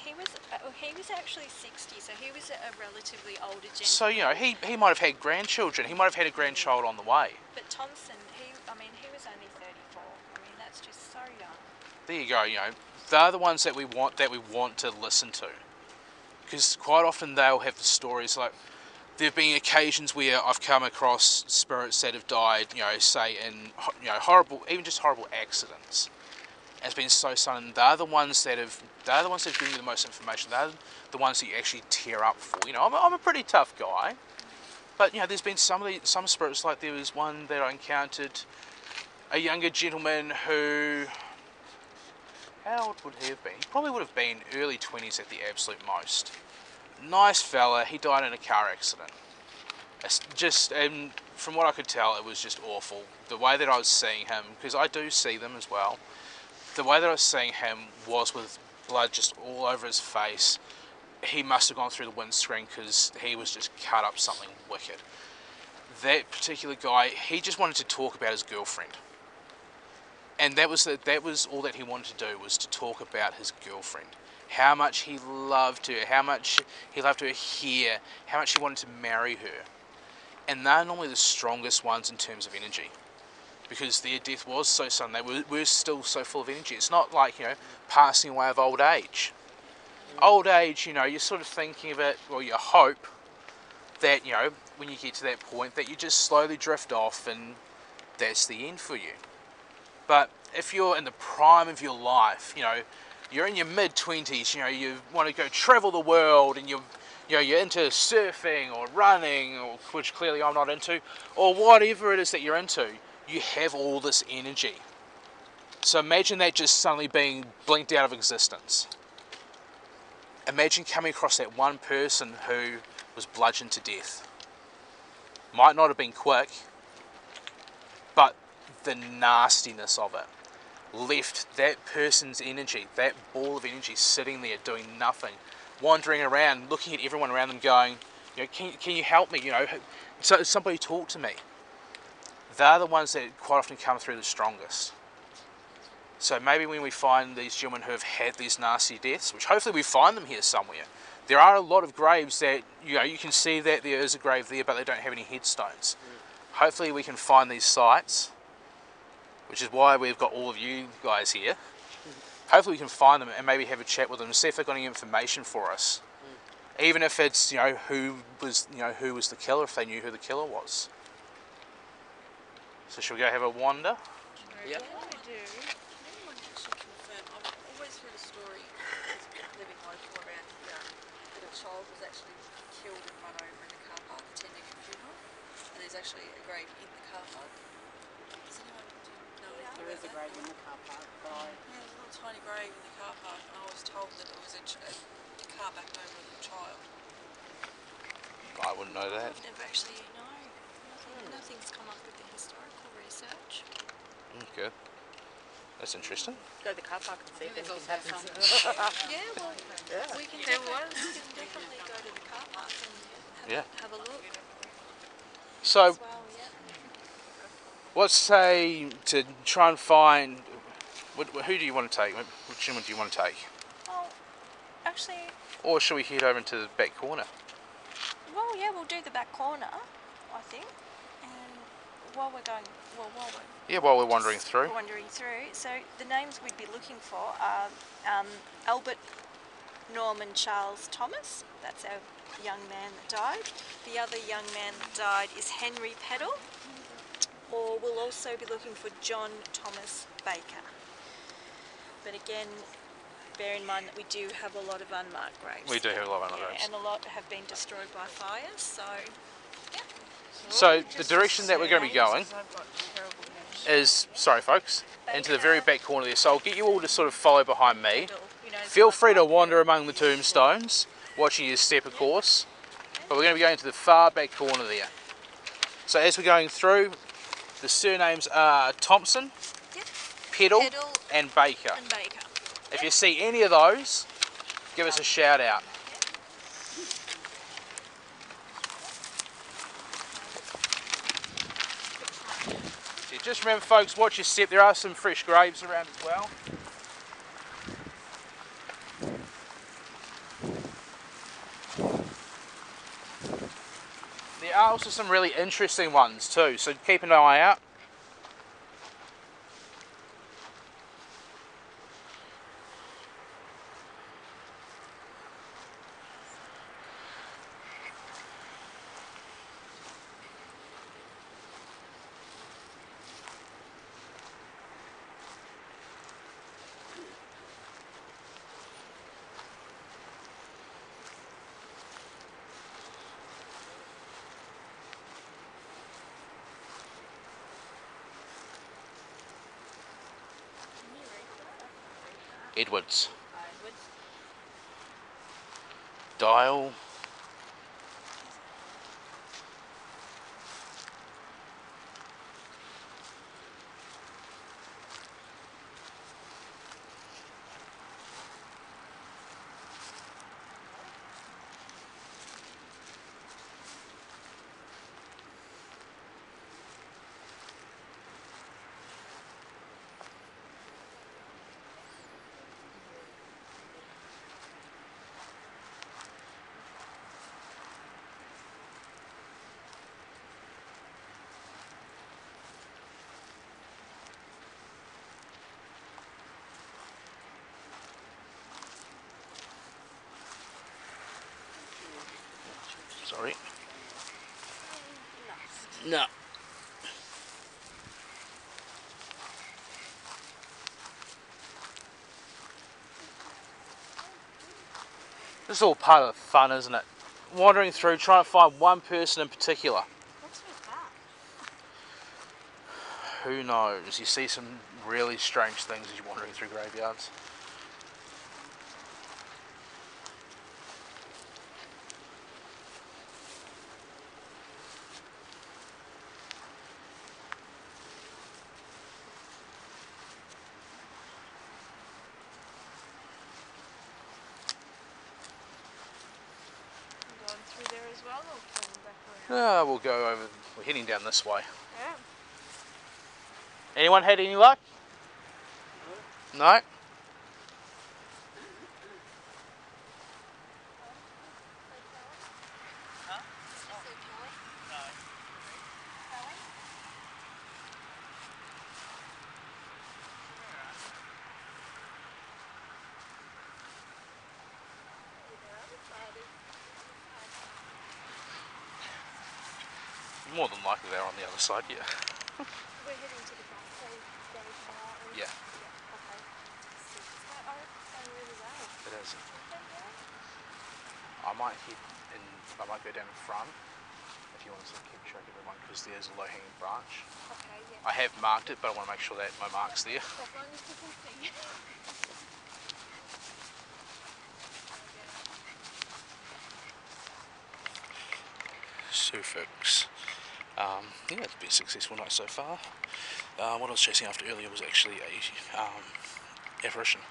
Speaker 3: He was actually 60, so he was a relatively older gentleman.
Speaker 1: So, he might have had grandchildren. He might have had a grandchild on the way.
Speaker 3: But Thompson, he was only 34. That's just so young.
Speaker 1: There you go, they're the ones that we want to listen to. Because quite often they'll have the stories like, there have been occasions where I've come across spirits that have died, say in horrible, even just horrible accidents. And it's been so sudden. They're the ones that bring me the most information. They're the ones that you actually tear up for. I'm a pretty tough guy, but there's been some spirits. Like there was one that I encountered, a younger gentleman who, how old would he have been? He probably would have been early 20s at the absolute most. Nice fella. He died in a car accident. It's just, and from what I could tell, it was just awful. The way that I was seeing him, because I do see them as well, the way that I was seeing him was with blood just all over his face. He must have gone through the windscreen because he was just cut up something wicked. That particular guy, he just wanted to talk about his girlfriend. And that was all that he wanted to do, was to talk about his girlfriend. How much he loved her, how much he loved her here, how much he wanted to marry her. And they're normally the strongest ones in terms of energy, because their death was so sudden. They were still so full of energy. It's not like, passing away of old age. Old age, you're sort of thinking of it, well, you hope that, when you get to that point, that you just slowly drift off and that's the end for you. But if you're in the prime of your life, you're in your mid-20s, you want to go travel the world, and you're into surfing or running, or which clearly I'm not into, or whatever it is that you're into, you have all this energy. So imagine that just suddenly being blinked out of existence. Imagine coming across that one person who was bludgeoned to death. Might not have been quick, but the nastiness of it left that person's energy, that ball of energy, sitting there doing nothing, wandering around, looking at everyone around them going, can you help me, so somebody talk to me. They're the ones that quite often come through the strongest. So maybe when we find these gentlemen who have had these nasty deaths, which hopefully we find them here somewhere, there are a lot of graves that, you can see that there is a grave there, but they don't have any headstones. Hopefully we can find these sites, which is why we've got all of you guys here. Hopefully we can find them and maybe have a chat with them and see if they've got any information for us. Even if it's, who was the killer, if they knew who the killer was. So shall we go have a wander?
Speaker 2: Yep.
Speaker 5: I do. Anyone actually confirm? I've always heard a story living local around here that a child was actually killed and run over in a car park attending a funeral, and there's actually a grave in the car park. Does anyone know anything
Speaker 2: There
Speaker 5: about
Speaker 2: is a
Speaker 5: that?
Speaker 2: grave in the car park.
Speaker 5: Yeah, there's a little tiny grave in the car park, and I was told that it was a car backed over a little child.
Speaker 1: I wouldn't know that.
Speaker 3: I've never actually, no. Nothing's come up with the historical research.
Speaker 1: Okay. That's interesting.
Speaker 2: Go to the car park and see if anything happens.
Speaker 3: Yeah, well,
Speaker 2: Yeah.
Speaker 3: we can definitely go to the car park and have a look
Speaker 1: So,
Speaker 3: as well, yeah.
Speaker 1: let's say to try and find, who do you want to take? Which gentleman do you want to take?
Speaker 3: Well, actually,
Speaker 1: Or should we head over into the back corner?
Speaker 3: well, yeah, we'll do the back corner, I think. And while we're
Speaker 1: While we're wandering through.
Speaker 3: so the names we'd be looking for are Albert Norman Charles Thomas. That's our young man that died. The other young man that died is Henry Peddle. Or we'll also be looking for John Thomas Baker. But again, bear in mind that we do have a lot of unmarked graves.
Speaker 1: We do have a lot of unmarked graves.
Speaker 3: And a lot have been destroyed by fire, so yeah.
Speaker 1: So the direction that we're going to be going is, sorry folks, into the very back corner there. So I'll get you all to sort of follow behind me. Feel free to wander among the tombstones, watching your step of course. But we're going to be going to the far back corner there. So as we're going through, the surnames are Thompson,
Speaker 3: Yep.
Speaker 1: Peddle,
Speaker 3: Peddle
Speaker 1: and Baker.
Speaker 3: and Baker.
Speaker 1: If you see any of those, give us a shout out. Just remember folks, watch your step. There are some fresh graves around as well. There are also some really interesting ones too, so keep an eye out. Edwards.
Speaker 5: Edwards.
Speaker 1: Dial. Sorry. No. This is all part of the fun, isn't it? Wandering through, trying to find one person in particular.
Speaker 5: What's with that?
Speaker 1: Who knows? You see some really strange things as you're wandering through graveyards.
Speaker 5: Going through there as well, or coming back around?
Speaker 1: We'll go over. We're heading down this way.
Speaker 5: Yeah.
Speaker 1: Anyone had any luck? No? More than likely they're on the other side, yeah.
Speaker 3: We're heading to the back grave now.
Speaker 1: Yeah,
Speaker 3: Okay. Oh, it's going really well.
Speaker 1: it is.
Speaker 3: Okay, yeah.
Speaker 1: I might head in, I might go down in front if you want to keep track of everyone, because there's a low-hanging branch.
Speaker 3: Okay, yeah.
Speaker 1: I have marked it, but I want to make sure that my mark's there.
Speaker 3: As long as you can see.
Speaker 1: Suffix. Yeah, it's been a successful night so far. What I was chasing after earlier was actually a apparition.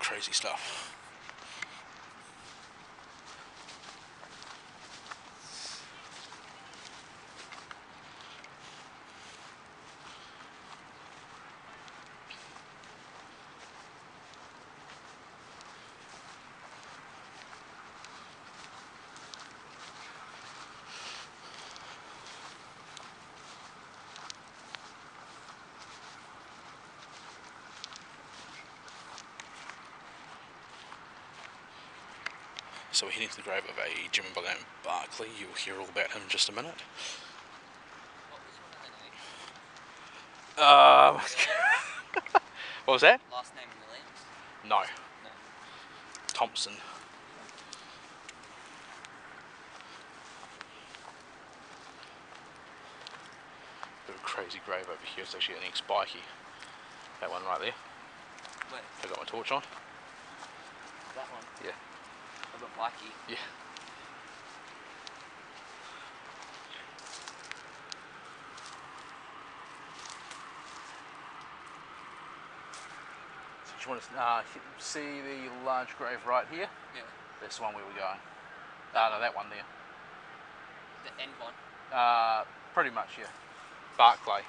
Speaker 1: Crazy stuff. So we're heading to the grave of a gentleman by the name of Barclay. You'll hear all about him in just a minute. What was that?
Speaker 6: Last name Williams?
Speaker 1: No.
Speaker 6: No.
Speaker 1: Thompson. Bit of a crazy grave over here. It's actually an ex-bikie. That one right there.
Speaker 6: Wait,
Speaker 1: I got my torch on.
Speaker 6: that one?
Speaker 1: Yeah.
Speaker 6: I've got Blackie.
Speaker 1: Yeah. So do you want to see the large grave right here?
Speaker 6: Yeah.
Speaker 1: That's the one where we're going. No, that one there.
Speaker 6: The end one?
Speaker 1: Pretty much, yeah. Barclay.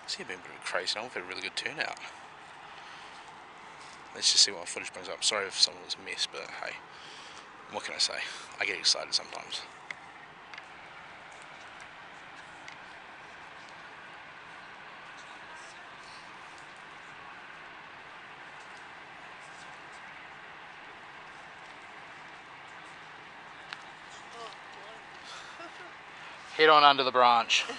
Speaker 1: It's been a bit of a crazy night. We've had a really good turnout. Let's just see what my footage brings up. Sorry if someone was a mess, but hey, what can I say? I get excited sometimes. Head on under the branch.
Speaker 5: We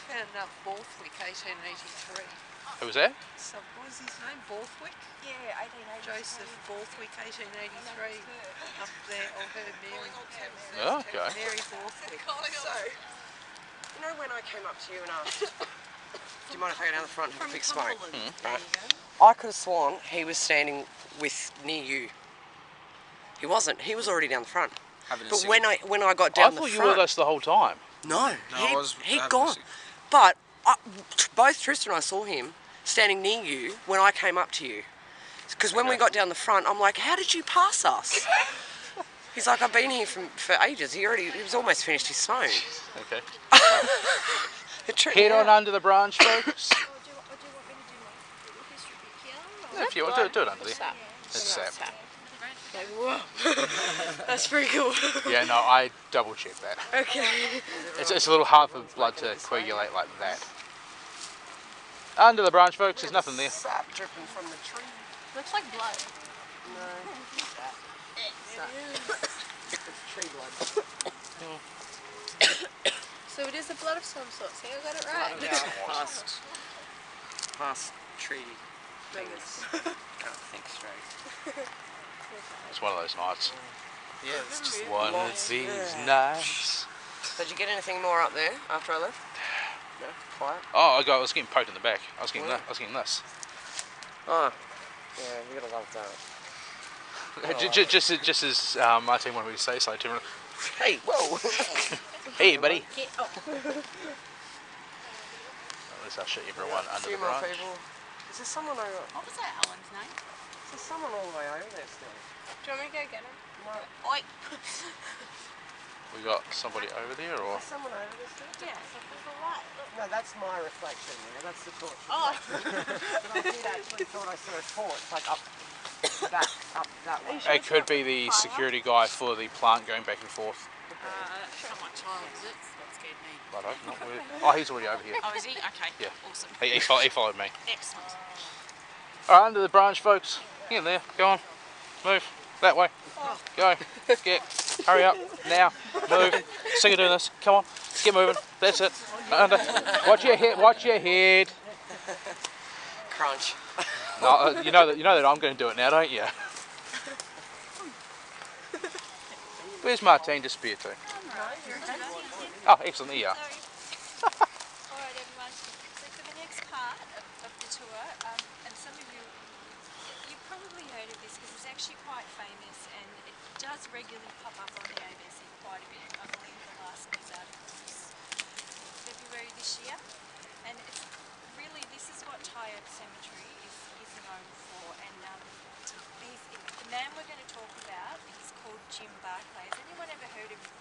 Speaker 5: found Borthwick, 1883.
Speaker 1: Who was that?
Speaker 5: So what was his name? Borthwick?
Speaker 3: Yeah, 1883.
Speaker 5: Joseph Borthwick, 1883. Up there, or her, Mary.
Speaker 1: Oh, okay.
Speaker 5: Mary Borthwick. So,
Speaker 2: You know when I came up to you and asked, do you mind if I go down the front and have a big smoke?
Speaker 5: There you
Speaker 2: I could have sworn he was standing near you. He wasn't. He was already down the front. But when I got down the front...
Speaker 1: I thought you were with us the whole time.
Speaker 2: No,
Speaker 7: I was
Speaker 2: he'd
Speaker 7: having a
Speaker 2: gone.
Speaker 7: cig.
Speaker 2: But both Tristan and I saw him standing near you when I came up to you. Because when we got down the front, I'm like, how did you pass us? He's like, I've been here for ages. He was almost finished his smoke.
Speaker 1: Okay.
Speaker 2: It tripped
Speaker 1: Head
Speaker 2: me
Speaker 1: on
Speaker 2: out.
Speaker 1: under the branch, folks.
Speaker 3: Or do you want me to do my history bit here? Or?
Speaker 1: If you want, do it under there.
Speaker 2: Sap.
Speaker 1: It's sap.
Speaker 2: Like, whoa. That's pretty cool.
Speaker 1: Yeah, no, I double checked that.
Speaker 2: Okay.
Speaker 1: It's a little hard for blood to coagulate like that. Under the branch, folks, there's nothing there.
Speaker 2: Sap dripping from the tree.
Speaker 5: Looks like blood.
Speaker 2: No. Sap. It's tree blood.
Speaker 5: So it is the blood of some sort. See, I got it right.
Speaker 2: Past tree.
Speaker 6: Fingers. Can't think straight.
Speaker 1: It's one of those nights.
Speaker 6: Yeah, it's just
Speaker 1: One of these nights.
Speaker 2: Did you get anything more up there after I left? No? Quiet?
Speaker 1: Oh, I was getting poked in the back. I was getting this.
Speaker 2: Oh. Yeah, you gotta love that.
Speaker 1: Just as my team wanted me to say so.
Speaker 2: Hey, whoa!
Speaker 1: Hey, buddy.
Speaker 5: Get up.
Speaker 1: At least I'll shoot everyone
Speaker 2: A
Speaker 1: under
Speaker 2: few
Speaker 1: the
Speaker 2: more
Speaker 1: branch.
Speaker 2: people. Is there someone over?
Speaker 5: What was that Alan's name?
Speaker 2: Is there someone all the way over there still?
Speaker 5: Do you want me to go get him?
Speaker 2: No.
Speaker 5: Oi.
Speaker 1: We got somebody over there, or
Speaker 2: Is someone over there still?
Speaker 5: Yeah, so there's a light. Look.
Speaker 2: No, that's my reflection there. That's the torch.
Speaker 5: Oh.
Speaker 2: But I did actually thought I saw a torch, like up that way.
Speaker 1: it could be the security guy for the plant going back and forth.
Speaker 5: Not my child, is it? That scared me.
Speaker 1: Righto, not weird. Oh, he's already over here.
Speaker 5: Oh, is he? Okay.
Speaker 1: Yeah.
Speaker 5: Awesome.
Speaker 1: He followed me.
Speaker 5: Excellent.
Speaker 1: All right, under the branch, folks. Get in there. Go on. Move. That way. Go. Get. Hurry up. Now. Move. Sick of doing this. Come on. Get moving. That's it. Under. Watch your head. Watch your head.
Speaker 2: Crunch.
Speaker 1: No, you know that I'm going to do it now, don't you? Where's Martine disappeared to? Oh, excellent. There you are.
Speaker 3: Alright everyone, so for the next part of the tour, and some of you've probably heard of this because it's actually quite famous and it does regularly pop up on the ABC quite a bit. I believe the last news article was February this year. And it's really, this is what Tyabb Cemetary is known for. And the man we're going to talk about is called Jim Barclay. Has anyone ever heard of him?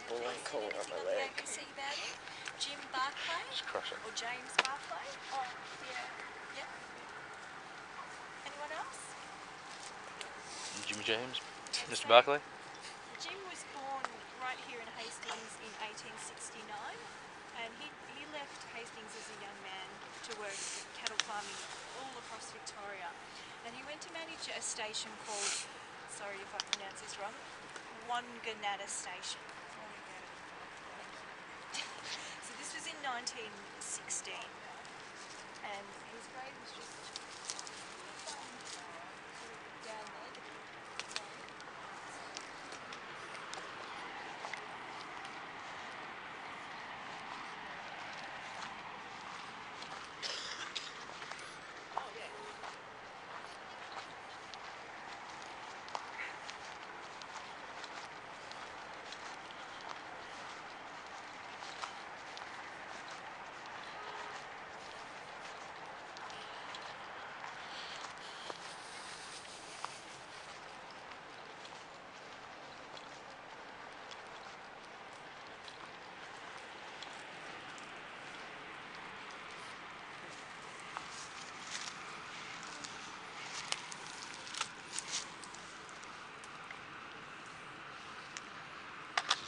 Speaker 2: Bullet call on
Speaker 3: Anything
Speaker 2: my
Speaker 3: on the
Speaker 2: leg.
Speaker 3: ABC about him? Jim Barclay?
Speaker 1: Just crush it.
Speaker 3: Or James Barclay? Oh, yeah. Yep. Anyone else?
Speaker 1: Jimmy James. Mr. Barclay.
Speaker 3: Jim was born right here in Hastings in 1869, and he left Hastings as a young man to work cattle farming all across Victoria. And he went to manage a station called, sorry if I pronounce this wrong, Wanganatta Station. So this was in 1916, and his grave was just down there.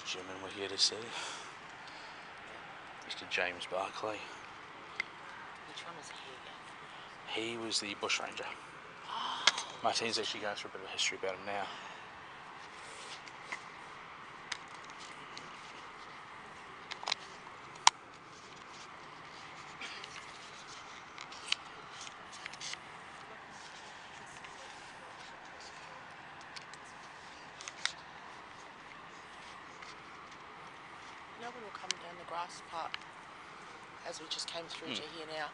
Speaker 1: Jim and we're here to see Mr. James Barclay.
Speaker 6: Which one was he?
Speaker 1: He was the bushranger. Martine's actually going through a bit of history about him now.
Speaker 5: No
Speaker 6: know when we were coming down the grass part, as we just came through to here now,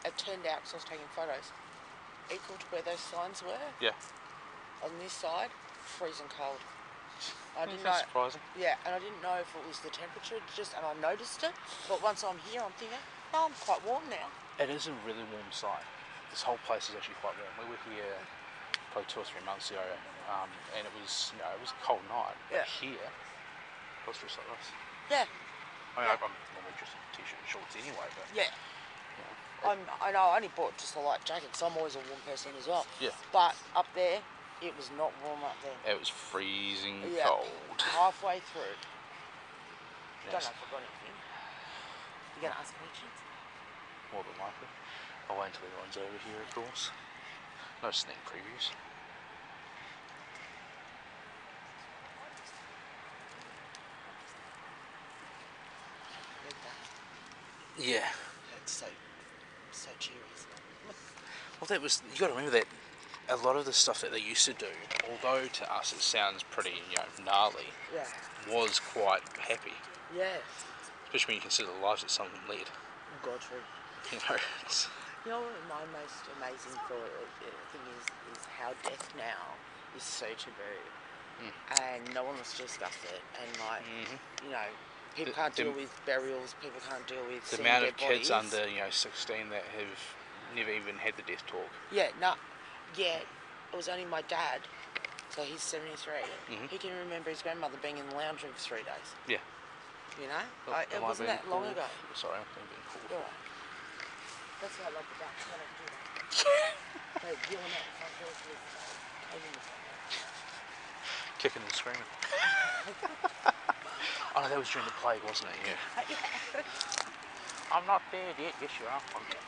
Speaker 6: it turned out, because I was taking photos, equal to where those signs were.
Speaker 1: Yeah.
Speaker 6: On this side, freezing cold. I didn't know.
Speaker 1: That's surprising.
Speaker 6: Yeah, and I didn't know if it was the temperature, and I noticed it. But once I'm here, I'm thinking, no, I'm quite warm now.
Speaker 1: It is a really warm site. This whole place is actually quite warm. We were here probably 2 or 3 months ago, and it was, it was a cold night. But here, I was dressed like this.
Speaker 6: Yeah.
Speaker 1: I mean, I'm normally dressed in t-shirt and shorts anyway, but
Speaker 6: yeah. I know I only bought just a light jacket, so I'm always a warm person as well.
Speaker 1: Yeah.
Speaker 6: But up there, it was not warm up there.
Speaker 1: It was freezing cold.
Speaker 6: Halfway through.
Speaker 1: Yes.
Speaker 6: Don't know if I've got anything. You going to ask questions?
Speaker 1: More than likely. I'll wait until everyone's over here, of course. No sneak previews. Yeah.
Speaker 6: It's so cheery.
Speaker 1: Well, that was, you got to remember that a lot of the stuff that they used to do, although to us it sounds pretty, gnarly, was quite happy.
Speaker 6: Yeah.
Speaker 1: Especially when you consider the lives that some of them led.
Speaker 6: God, true.
Speaker 1: You know, it's...
Speaker 6: You know what my most amazing thing is how death now is so taboo. And no one wants to discuss it. And people can't deal with burials, people can't deal with
Speaker 1: the
Speaker 6: seeing
Speaker 1: amount
Speaker 6: dead
Speaker 1: of kids
Speaker 6: bodies.
Speaker 1: under 16 that have never even had the death talk.
Speaker 6: Yeah, it was only my dad, so he's 73. He can remember his grandmother being in the lounge room for 3 days.
Speaker 1: Yeah.
Speaker 6: You know? It wasn't that long ago.
Speaker 1: Sorry, I'm being called.
Speaker 6: Right. That's why I love the ducks. I don't do that. They're yelling out the front door to this cave in the front door.
Speaker 1: Kicking and screaming. Oh no, that was during the plague, wasn't it? Yeah. I'm not dead yet. Yes, you are. I'm dead.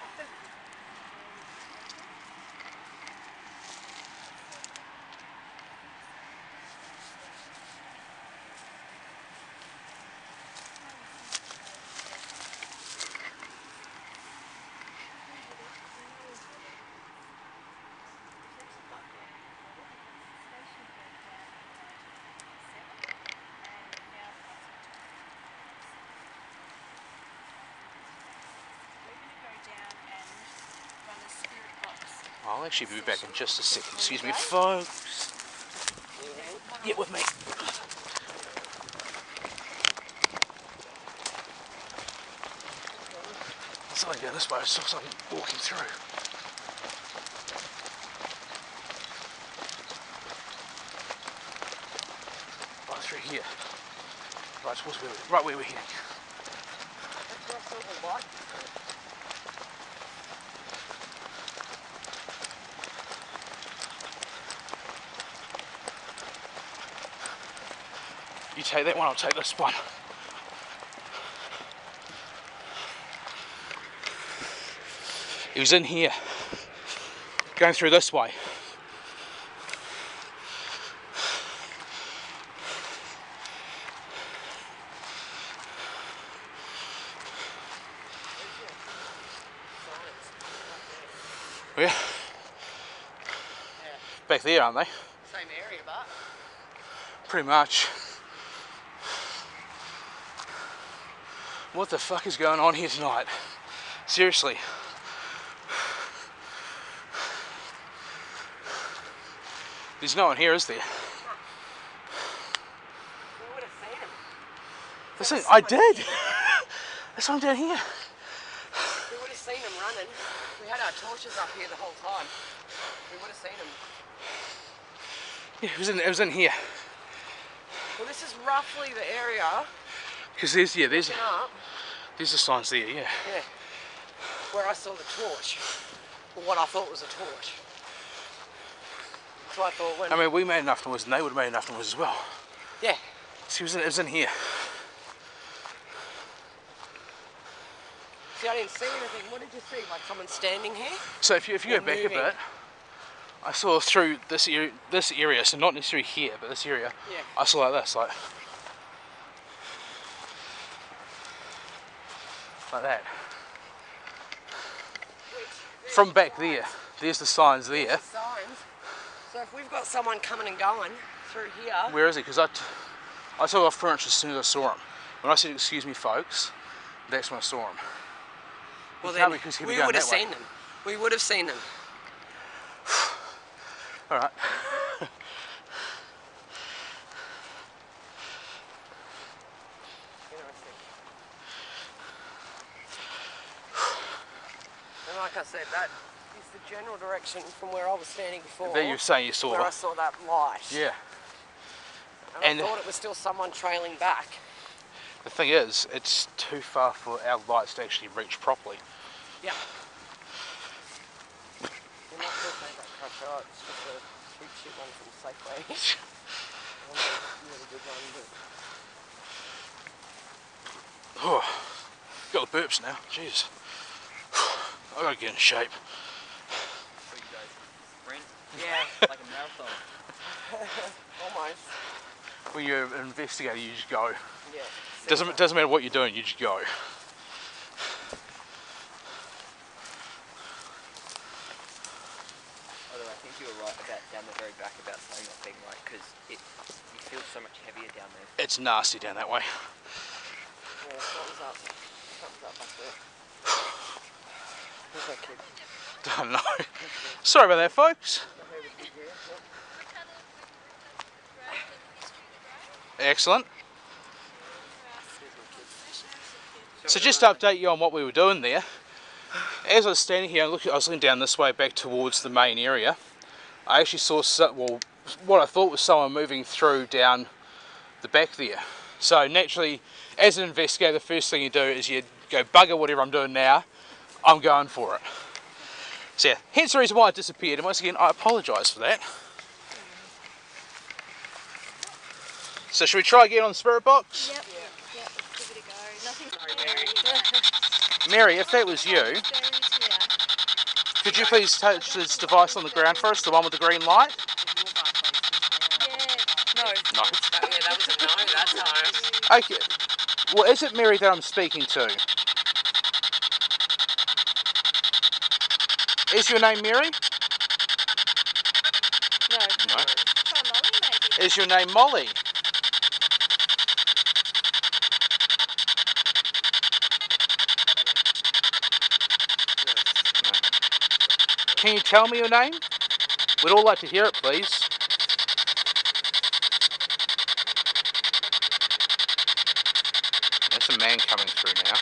Speaker 1: I'll actually be back in just a second. Excuse me, folks. Get with me. It's only going this way, so I'm walking through. Right through here. Right towards where we're heading. You take that one, I'll take this one. He was in here, going through this way. Yeah. Back there, aren't they?
Speaker 6: Same area, but...
Speaker 1: Pretty much. What the fuck is going on here tonight? Seriously. There's no one here, is there?
Speaker 2: We would have seen him.
Speaker 1: Listen, I did! There's someone down here.
Speaker 2: We would have seen him running. We had our torches up here the whole time. We would have seen him.
Speaker 1: Yeah, it was in here.
Speaker 2: Well, this is roughly the area.
Speaker 1: Because there's
Speaker 2: Up.
Speaker 1: the signs there, yeah.
Speaker 2: Yeah. Where I saw the torch. Or what I thought was a torch. So I thought when...
Speaker 1: I mean, we made enough noise and they would have made enough noise as well.
Speaker 2: Yeah.
Speaker 1: See, it was in here.
Speaker 2: See, I didn't see anything. What did you see? Like someone standing here?
Speaker 1: So if you go back a bit, I saw through this area, so not necessarily here, but this area.
Speaker 2: Yeah.
Speaker 1: I saw like this, like that. From back there, there's the signs there.
Speaker 2: There's the signs. So if we've got someone coming and going through here...
Speaker 1: Where is he? Because I took off pretty much as soon as I saw him. When I said, excuse me folks, that's when I saw him.
Speaker 2: Well,
Speaker 1: He can't
Speaker 2: then
Speaker 1: because he'll
Speaker 2: we
Speaker 1: be going
Speaker 2: would have
Speaker 1: that way.
Speaker 2: seen them. We would have seen them.
Speaker 1: Alright.
Speaker 2: And like I said, that is the general direction from where I was standing before.
Speaker 1: There you were saying you saw
Speaker 2: where
Speaker 1: her.
Speaker 2: I saw that light.
Speaker 1: Yeah.
Speaker 2: And I thought it was still someone trailing back.
Speaker 1: The thing is, it's too far for our lights to actually reach properly.
Speaker 2: Yeah. You might still take that crush out. It's just a cheap shit one from Safeway. Really good one, but...
Speaker 1: Oh, got the burps now. Jeez. I gotta get in shape.
Speaker 7: So you guys sprint
Speaker 2: Yeah.
Speaker 7: like a marathon.
Speaker 2: Almost.
Speaker 1: When you're an investigator, you just go.
Speaker 2: Yeah.
Speaker 1: Doesn't matter what you're doing, you just go.
Speaker 7: Although I think you were right about down the very back about something not being right, because you feel so much heavier down there.
Speaker 1: It's nasty down that way.
Speaker 2: Yeah, something's up. Something's up back there. Who's that kid?
Speaker 1: Don't know. Sorry about that, folks. Excellent. So just to update you on what we were doing there, as I was standing here, I was looking down this way back towards the main area. I actually saw, what I thought was someone moving through down the back there. So naturally, as an investigator, the first thing you do is you go, bugger whatever I'm doing now, I'm going for it. So yeah, hence the reason why I disappeared, and once again, I apologise for that. So should we try again on the spirit box?
Speaker 3: Yep. Yep. Let's give it a go. Nothing.
Speaker 1: Mary, if that was you,
Speaker 3: Berries here.
Speaker 1: could you please touch this device on the ground for us, the one with the green light?
Speaker 3: Yeah.
Speaker 2: No.
Speaker 1: No.
Speaker 2: Yeah, that was a no that time.
Speaker 1: Okay. Well, is it Mary that I'm speaking to? Is your name Mary?
Speaker 3: No.
Speaker 1: No.
Speaker 3: Try Molly maybe.
Speaker 1: Is your name Molly? Can you tell me your name? We'd all like to hear it, please. There's a man coming through now.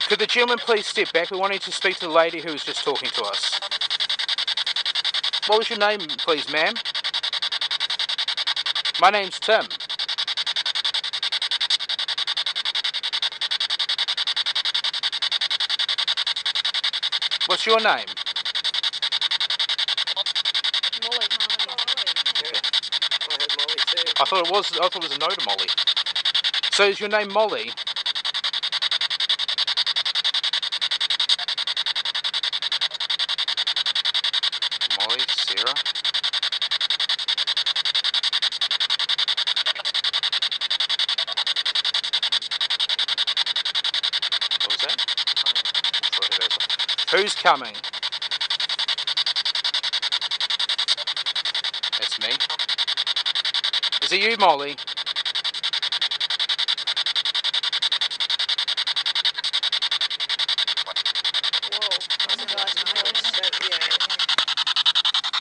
Speaker 1: Could the gentleman please step back? We wanted to speak to the lady who was just talking to us. What was your name, please, ma'am? My name's Tim. What's your name?
Speaker 3: Molly.
Speaker 2: I heard Molly too.
Speaker 1: I thought it was a no to Molly. So is your name Molly? Molly, Sarah. What was that? Who's coming? That's me. Is it you, Molly?
Speaker 2: Whoa. That's a nice voice. Yeah.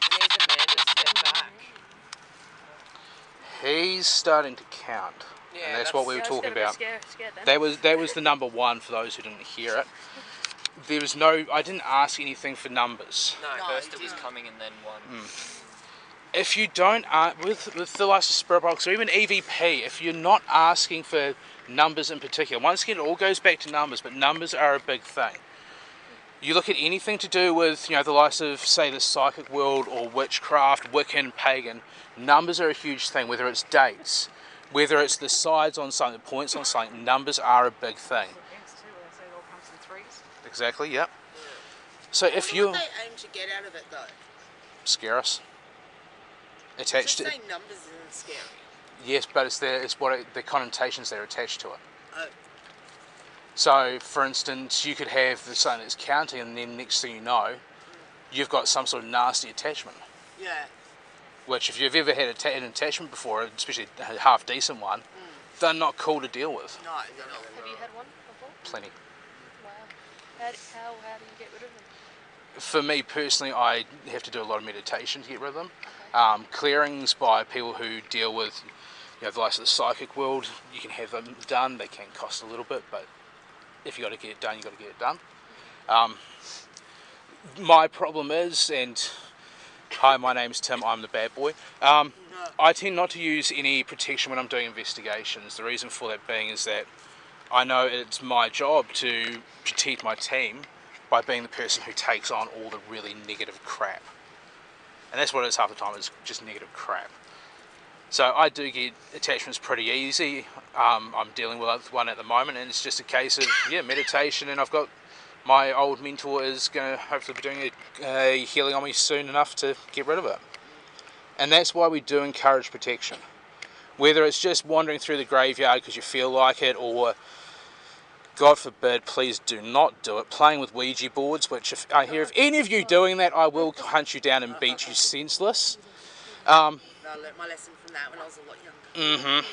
Speaker 2: It needs a man to step back.
Speaker 1: He's starting to count.
Speaker 2: Yeah,
Speaker 1: And that's what we were
Speaker 3: I was
Speaker 1: talking
Speaker 3: gonna be
Speaker 1: about.
Speaker 3: scared then.
Speaker 1: That was the number one for those who didn't hear it. There was no, I didn't ask anything for numbers.
Speaker 2: No.
Speaker 7: First it was coming and then one.
Speaker 1: If you don't, with the likes of Spirit Box or even EVP, if you're not asking for numbers in particular, once again it all goes back to numbers, but numbers are a big thing. You look at anything to do with, the likes of, say, the psychic world or witchcraft, Wiccan, pagan, numbers are a huge thing, whether it's dates, whether it's the sides on something, the points on something, numbers are a big thing. Exactly, yep. So if you
Speaker 6: What do they aim to get out of it though?
Speaker 1: scare us, attached
Speaker 6: Just
Speaker 1: to
Speaker 6: saying numbers isn't scary.
Speaker 1: yes, but the connotations that are attached to it.
Speaker 6: Oh.
Speaker 1: So, for instance, you could have something that's counting, and then next thing you know, you've got some sort of nasty attachment.
Speaker 6: Yeah.
Speaker 1: Which, if you've ever had an attachment before, especially a half decent one, they're not cool to deal with.
Speaker 6: No, they're not.
Speaker 3: Have you had one before?
Speaker 1: Plenty.
Speaker 3: Wow. How do you get rid of them?
Speaker 1: For me personally, I have to do a lot of meditation to get rid of them. Clearings by people who deal with, the likes of the psychic world, you can have them done. They can cost a little bit, but if you got to get it done, you got to get it done. My problem is, and hi, my name's Tim. I'm the bad boy. I tend not to use any protection when I'm doing investigations. The reason for that being is that I know it's my job to protect my team by being the person who takes on all the really negative crap. And that's what it is half the time, is just negative crap. So I do get attachments pretty easy. I'm dealing with one at the moment, and it's just a case of, meditation, and I've got my old mentor is going to hopefully be doing a healing on me soon enough to get rid of it. And that's why we do encourage protection. Whether it's just wandering through the graveyard because you feel like it, or God forbid, please do not do it, playing with Ouija boards, which if I hear of any of you doing that, I will hunt you down and beat you senseless.
Speaker 6: I learnt my lesson from that when I was a lot younger.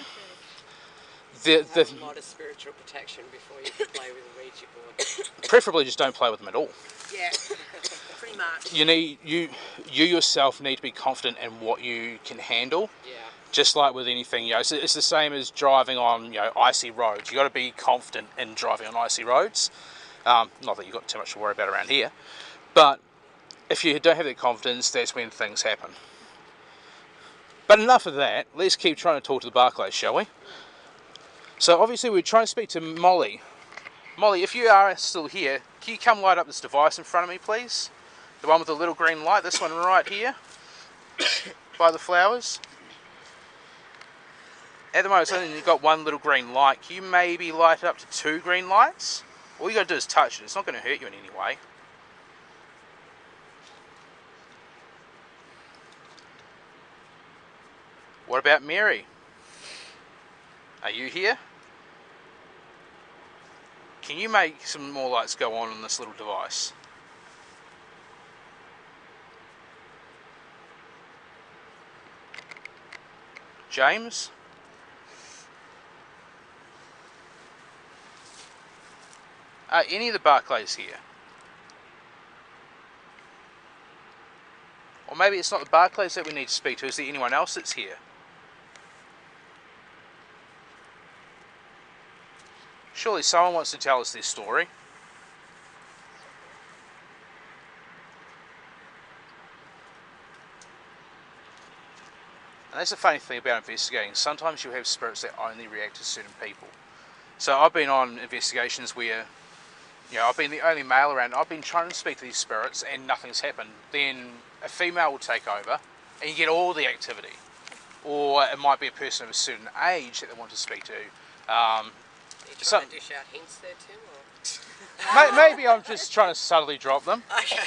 Speaker 2: Have a lot of spiritual protection before you can play with a Ouija board.
Speaker 1: Preferably just don't play with them at all.
Speaker 6: Yeah, pretty much.
Speaker 1: You yourself need to be confident in what you can handle.
Speaker 2: Yeah.
Speaker 1: Just like with anything, it's the same as driving on, icy roads. You got to be confident in driving on icy roads. Not that you've got too much to worry about around here, but if you don't have that confidence, that's when things happen. But enough of that. Let's keep trying to talk to the Barclays, shall we? So obviously we're trying to speak to Molly. Molly, if you are still here, can you come light up this device in front of me, please? The one with the little green light, this one right here, by the flowers. At the moment, it's only got one little green light. Can you maybe light it up to 2 green lights? All you got to do is touch it. It's not going to hurt you in any way. What about Mary? Are you here? Can you make some more lights go on this little device? James? Are any of the Barclays here? Or maybe it's not the Barclays that we need to speak to. Is there anyone else that's here? Surely someone wants to tell us their story. And that's the funny thing about investigating. Sometimes you have spirits that only react to certain people. So I've been on investigations where, I've been the only male around. I've been trying to speak to these spirits and nothing's happened. Then a female will take over and you get all the activity. Or it might be a person of a certain age that they want to speak to.
Speaker 2: Are you trying to dish out hints there, Tim? Or?
Speaker 1: Maybe I'm just trying to subtly drop them.
Speaker 2: Okay.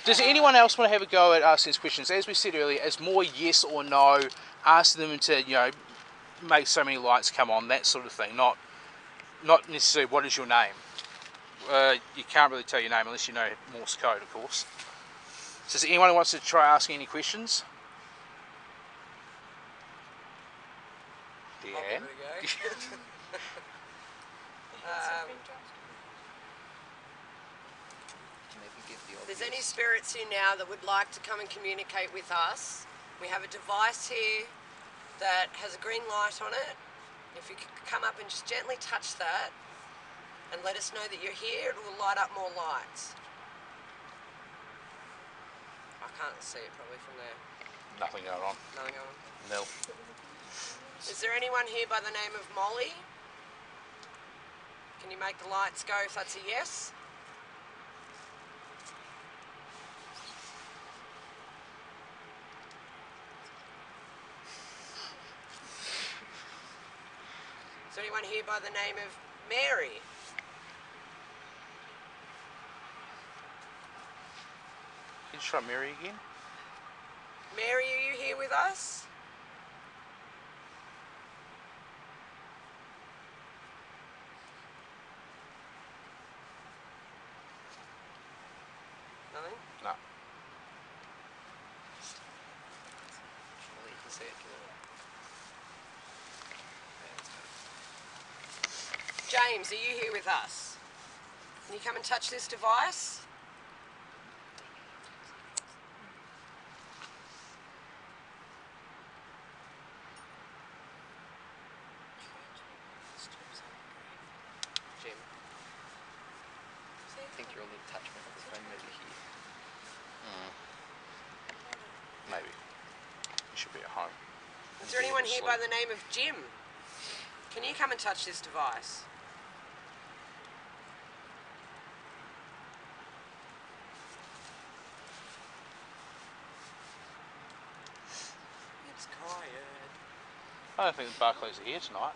Speaker 1: Does anyone else want to have a go at asking these questions? As we said earlier, it's more yes or no. Ask them to, make so many lights come on, that sort of thing. Not necessarily what is your name. You can't really tell your name unless you know Morse code, of course. So does anyone who wants to try asking any questions?
Speaker 2: I'll
Speaker 1: Yeah.
Speaker 2: give it a go. If there's any spirits here now that would like to come and communicate with us, we have a device here that has a green light on it. If you could come up and just gently touch that and let us know that you're here, it will light up more lights. I can't see it probably from there.
Speaker 1: Nothing going on.
Speaker 2: Nothing on.
Speaker 1: Nil.
Speaker 2: Is there anyone here by the name of Molly? Can you make the lights go if that's a yes? Is there anyone here by the name of Mary?
Speaker 1: Can you try Mary again?
Speaker 2: Mary, are you here with us? Nothing?
Speaker 1: No.
Speaker 7: Surely you can see it.
Speaker 2: James, are you here with us? Can you come and touch this device? Jim.
Speaker 7: I think you're on the attachment of the phone maybe here.
Speaker 1: Maybe. You should be at home.
Speaker 2: Is there anyone here by the name of Jim? Can you come and touch this device? It's quiet.
Speaker 1: I don't think the Barclays are here tonight.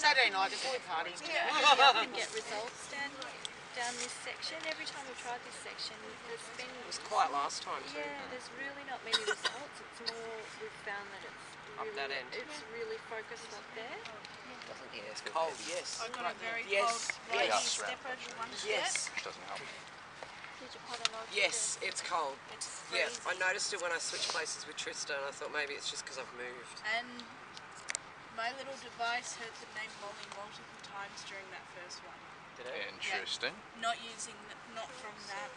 Speaker 6: Saturday night, it's all party.
Speaker 3: We often get results down this section. Every time we've tried this section, there's been...
Speaker 2: It was quiet last time too.
Speaker 3: Yeah, there's really not many results. It's more, we've found that it's
Speaker 2: Up
Speaker 3: really,
Speaker 2: that end.
Speaker 3: it's really focused up there.
Speaker 7: Doesn't yeah, it's
Speaker 2: Cold, yes.
Speaker 5: I got a very
Speaker 2: Yes,
Speaker 5: cold right
Speaker 2: yes.
Speaker 5: step over one step.
Speaker 2: Yes,
Speaker 1: Which doesn't help.
Speaker 3: Did you put a lot
Speaker 2: yes, it's cold.
Speaker 5: It's
Speaker 2: Yeah, I
Speaker 5: freezing.
Speaker 2: noticed it when I switched places with Trista, and I thought maybe it's just because I've moved.
Speaker 5: And my little device heard the name Molly multiple times during that first one.
Speaker 1: Interesting.
Speaker 5: Not using, not from that,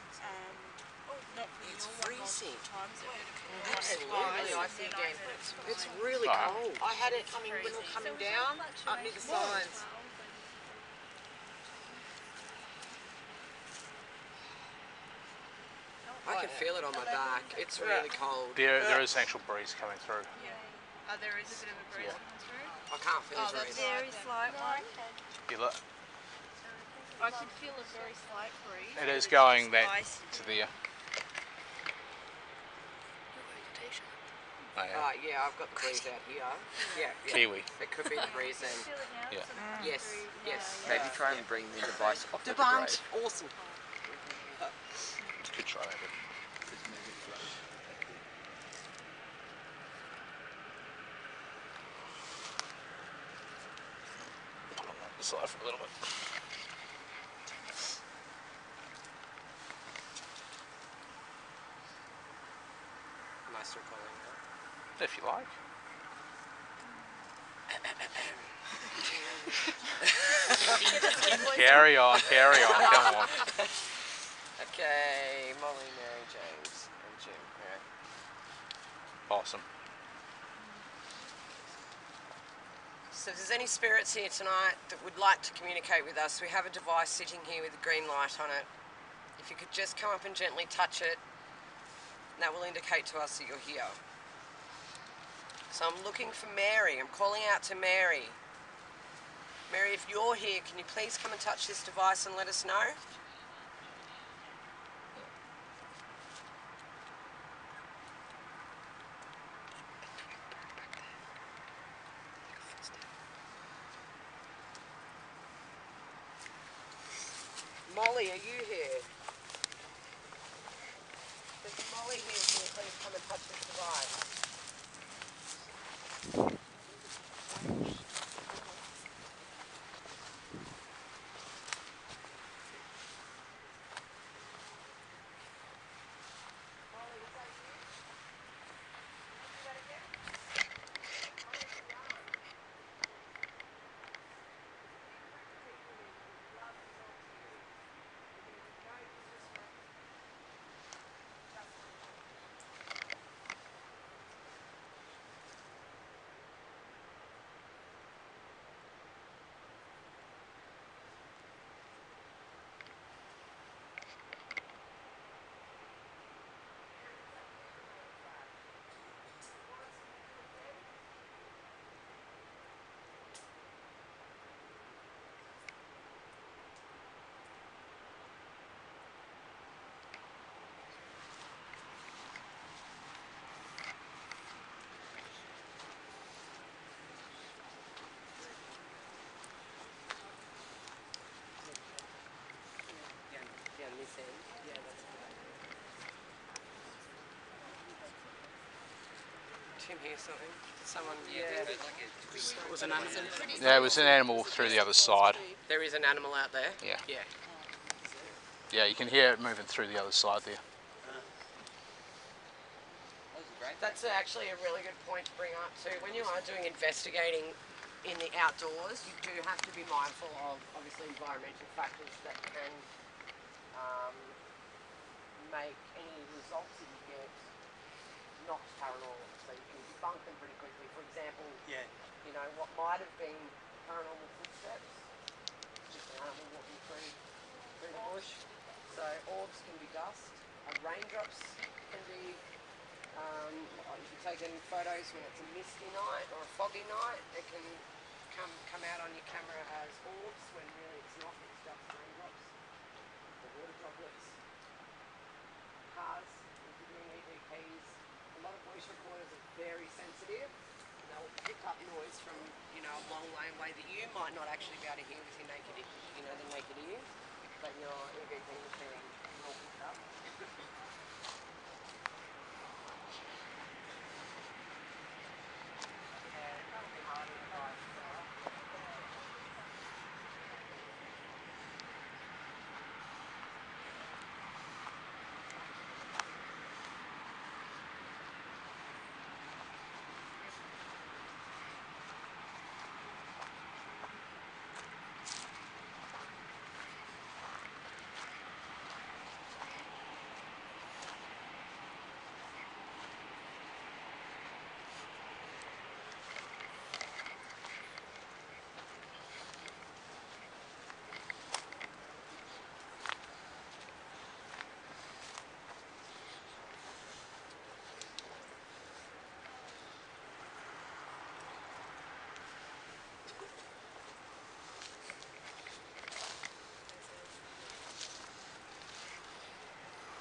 Speaker 5: not from
Speaker 2: It's
Speaker 5: your one
Speaker 2: freezing.
Speaker 5: multiple times. It heard it
Speaker 2: Absolutely, I
Speaker 5: twice, and
Speaker 2: think
Speaker 5: then I heard it
Speaker 2: it's
Speaker 5: twice.
Speaker 2: really
Speaker 1: Right.
Speaker 2: cold.
Speaker 6: I had it coming when we were coming down up near the signs.
Speaker 2: I can feel it on my back. It's really cold.
Speaker 1: There is actual breeze coming through.
Speaker 5: Oh, there is a bit of a breeze coming through.
Speaker 2: I can't feel
Speaker 5: Oh,
Speaker 2: the
Speaker 5: that's
Speaker 2: breeze.
Speaker 3: Very slight one.
Speaker 1: You look,
Speaker 5: I could feel a very slight breeze.
Speaker 1: it is
Speaker 5: but
Speaker 1: going
Speaker 5: it's
Speaker 1: that
Speaker 5: icy.
Speaker 1: to there. Oh, yeah.
Speaker 2: Yeah, I've got the breeze out here. Yeah, yeah.
Speaker 1: Kiwi.
Speaker 2: It could be the breeze then.
Speaker 3: Feel it now?
Speaker 1: Yeah.
Speaker 3: Sort of coming
Speaker 2: Yes,
Speaker 3: through.
Speaker 2: yes.
Speaker 7: Maybe try and bring the device off the
Speaker 2: Debunked.
Speaker 7: grave.
Speaker 2: Awesome.
Speaker 1: Good try that.
Speaker 7: Just move it slow.
Speaker 1: Put on the side for a little bit.
Speaker 2: Am I still calling now?
Speaker 1: If you like. Carry on, come on.
Speaker 2: Okay, Molly, Mary, James, and Jim. Yeah.
Speaker 1: Awesome.
Speaker 2: So if there's any spirits here tonight that would like to communicate with us, we have a device sitting here with a green light on it. If you could just come up and gently touch it, that will indicate to us that you're here. So I'm looking for Mary. I'm calling out to Mary. Mary, if you're here, can you please come and touch this device and let us know? Molly, are you here? There's Molly here. Can you please come and touch this device? Down this end. Yeah, that's good. Tim hear something? Did someone it was an animal.
Speaker 1: Yeah, it was an animal through the other side.
Speaker 2: There is an animal out there?
Speaker 1: Yeah.
Speaker 2: Yeah.
Speaker 1: Yeah, you can hear it moving through the other side there.
Speaker 2: That's actually a really good point to bring up too. When you are doing investigating in the outdoors, you do have to be mindful of obviously environmental factors that can make any results that you get not paranormal. So you can debunk them pretty quickly. For example, you know, what might have been paranormal footsteps, just an animal walking through the bush. So orbs can be dust, raindrops can be, if you're taking photos when it's a misty night or a foggy night, it can come out on your camera as orbs when really it's not, it's just raindrops or water droplets. Cars, if you're doing EVPs, a lot of voice recorders are very sensitive. They'll pick up noise from, you know, a long way away that you might not actually be able to hear with your naked, you know, the naked ear, but your EVP machine will pick up.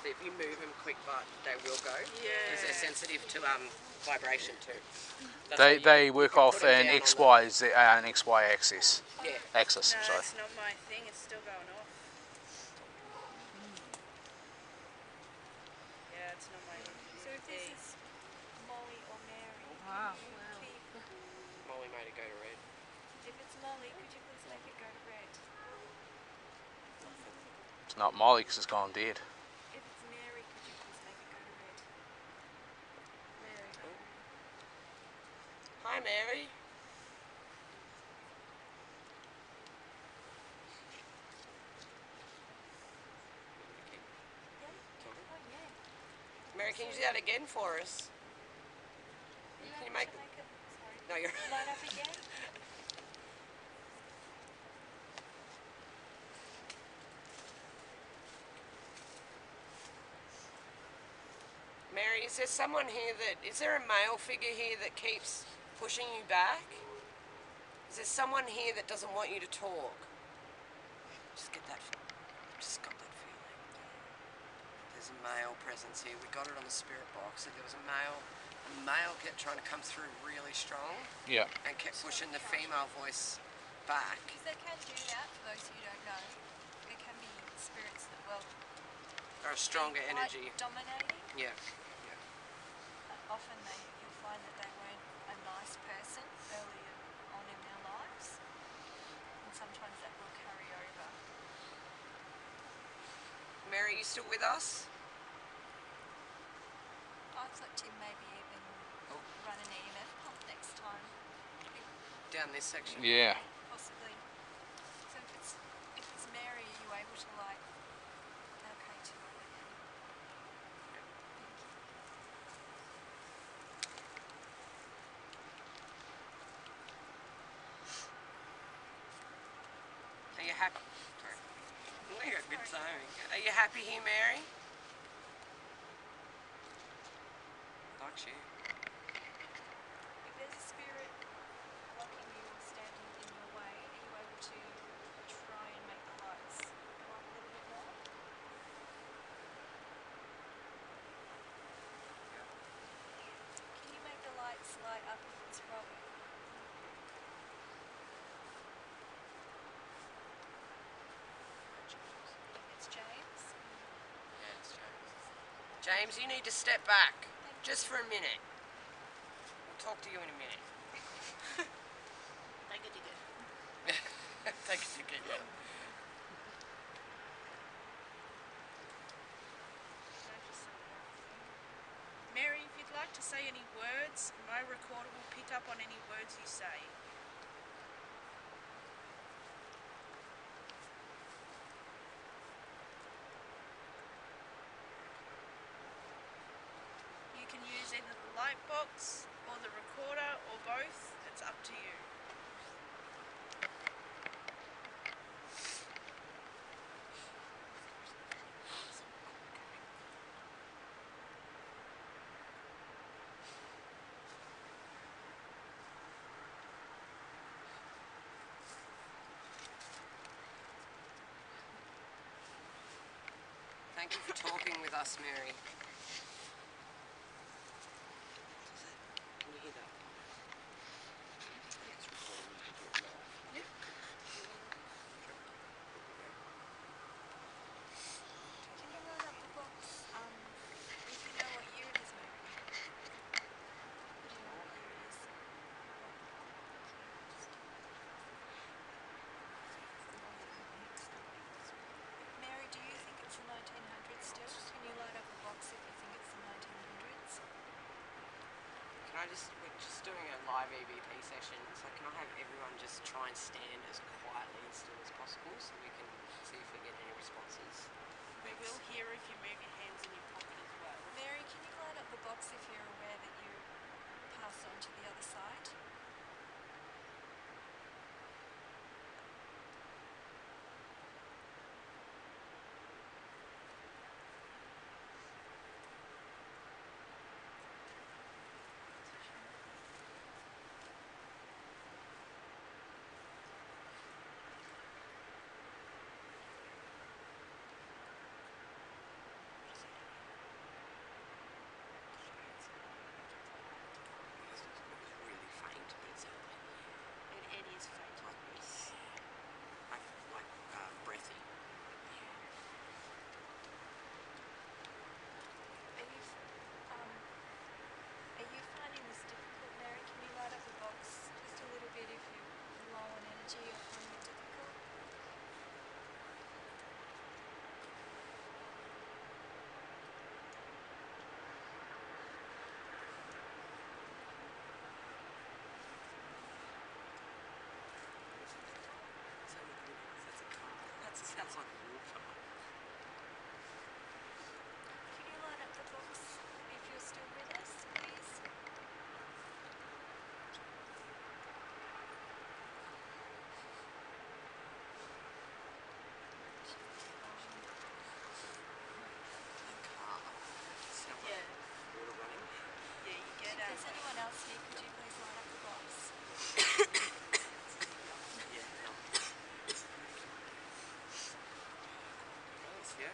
Speaker 2: So if you move them quick, but they will go. Because they're sensitive to vibration too.
Speaker 1: They work off an XY axis.
Speaker 2: Yeah.
Speaker 1: Axis.
Speaker 5: No,
Speaker 1: Sorry.
Speaker 5: it's not my thing. It's still going off. Yeah, it's not my
Speaker 3: So if this is Molly or Mary,
Speaker 6: Wow.
Speaker 3: can you keep...
Speaker 2: Molly made it go to red.
Speaker 3: If it's Molly, could you please make it go to red?
Speaker 1: It's not Molly because it's gone dead.
Speaker 3: If it's Mary, could you please make it go to red? Mary.
Speaker 2: Hi, Mary.
Speaker 3: Oh, yeah.
Speaker 2: Mary, can you do that again for us? Can you make
Speaker 3: it? Sorry.
Speaker 2: No, you're...
Speaker 3: Light up again?
Speaker 2: Mary, is there someone here is there a male figure here that keeps pushing you back? Is there someone here that doesn't want you to talk? Just got that feeling. There's a male presence here. We got it on the spirit box. That there was a male kept trying to come through really strong.
Speaker 1: Yeah.
Speaker 2: And kept pushing the female voice back.
Speaker 3: Because they can do that, for those who don't know. It can be spirits that will...
Speaker 2: Or a stronger
Speaker 3: quite
Speaker 2: energy.
Speaker 3: dominating.
Speaker 2: Yeah.
Speaker 3: Often you'll find that they weren't a nice person earlier on in their lives, and sometimes that will carry over.
Speaker 2: Mary, you still with us?
Speaker 3: I'd like to maybe even run an EMF pump next time.
Speaker 2: Down this section?
Speaker 1: Yeah.
Speaker 3: Possibly. So if it's Mary, are you able to okay to it again?
Speaker 2: Are you happy? Sorry. We got good timing. Are you happy here, Mary? Likes you.
Speaker 3: If there's a spirit blocking you or standing in your way, are you able to try and make the lights go up a little bit more? Can you make the lights light up if it's Robbie? If it's James?
Speaker 2: Yeah, it's James. James, you need to step back. Just for a minute. We'll talk to you in a minute. Take a ticket. Take a ticket, yeah.
Speaker 5: Mary, if you'd
Speaker 8: like to say any words, my recorder will pick up on any words you say. You can use either the light box or the recorder or both. It's up to you.
Speaker 2: Thank you for talking with us, Mary. Can you hear that?
Speaker 5: Yep. Can you load up the box if you know what year it is, Mary? Would you know what year it is? Mary, do you think it's the 1900s still? Can you light up the box if you think it's the 1900s?
Speaker 2: Can I just, we're just doing a live EVP session, so can I have everyone just try and stand as quietly and still as possible so we can see if we get any responses?
Speaker 8: We will hear if you move your hands in your pocket as well.
Speaker 5: Mary, can you light up the box if you're aware that you pass on to the other side?
Speaker 2: Really faint, but it's
Speaker 8: It is faint.
Speaker 2: like this. Like breathy.
Speaker 5: Are you finding this difficult, Mary? Can you light up the box just a little bit if you're low on energy or finding it difficult?
Speaker 2: That's a car. That sounds like water.
Speaker 5: Can you light up the box if you're still with us, please?
Speaker 2: Sounds like water running.
Speaker 8: Yeah, you get
Speaker 5: If there's anyone else here, could you please light up the box?
Speaker 2: Yeah. Nice, yeah.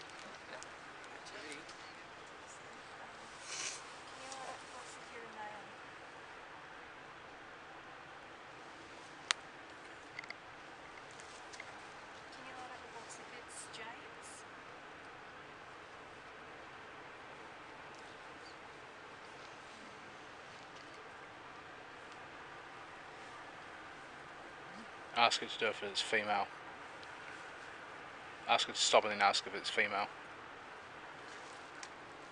Speaker 2: Activity.
Speaker 5: Can you light up the box if you're a male? Can you light up the box if it's James?
Speaker 1: Ask her to do it if it's female. Ask her to stop and then ask if it's female.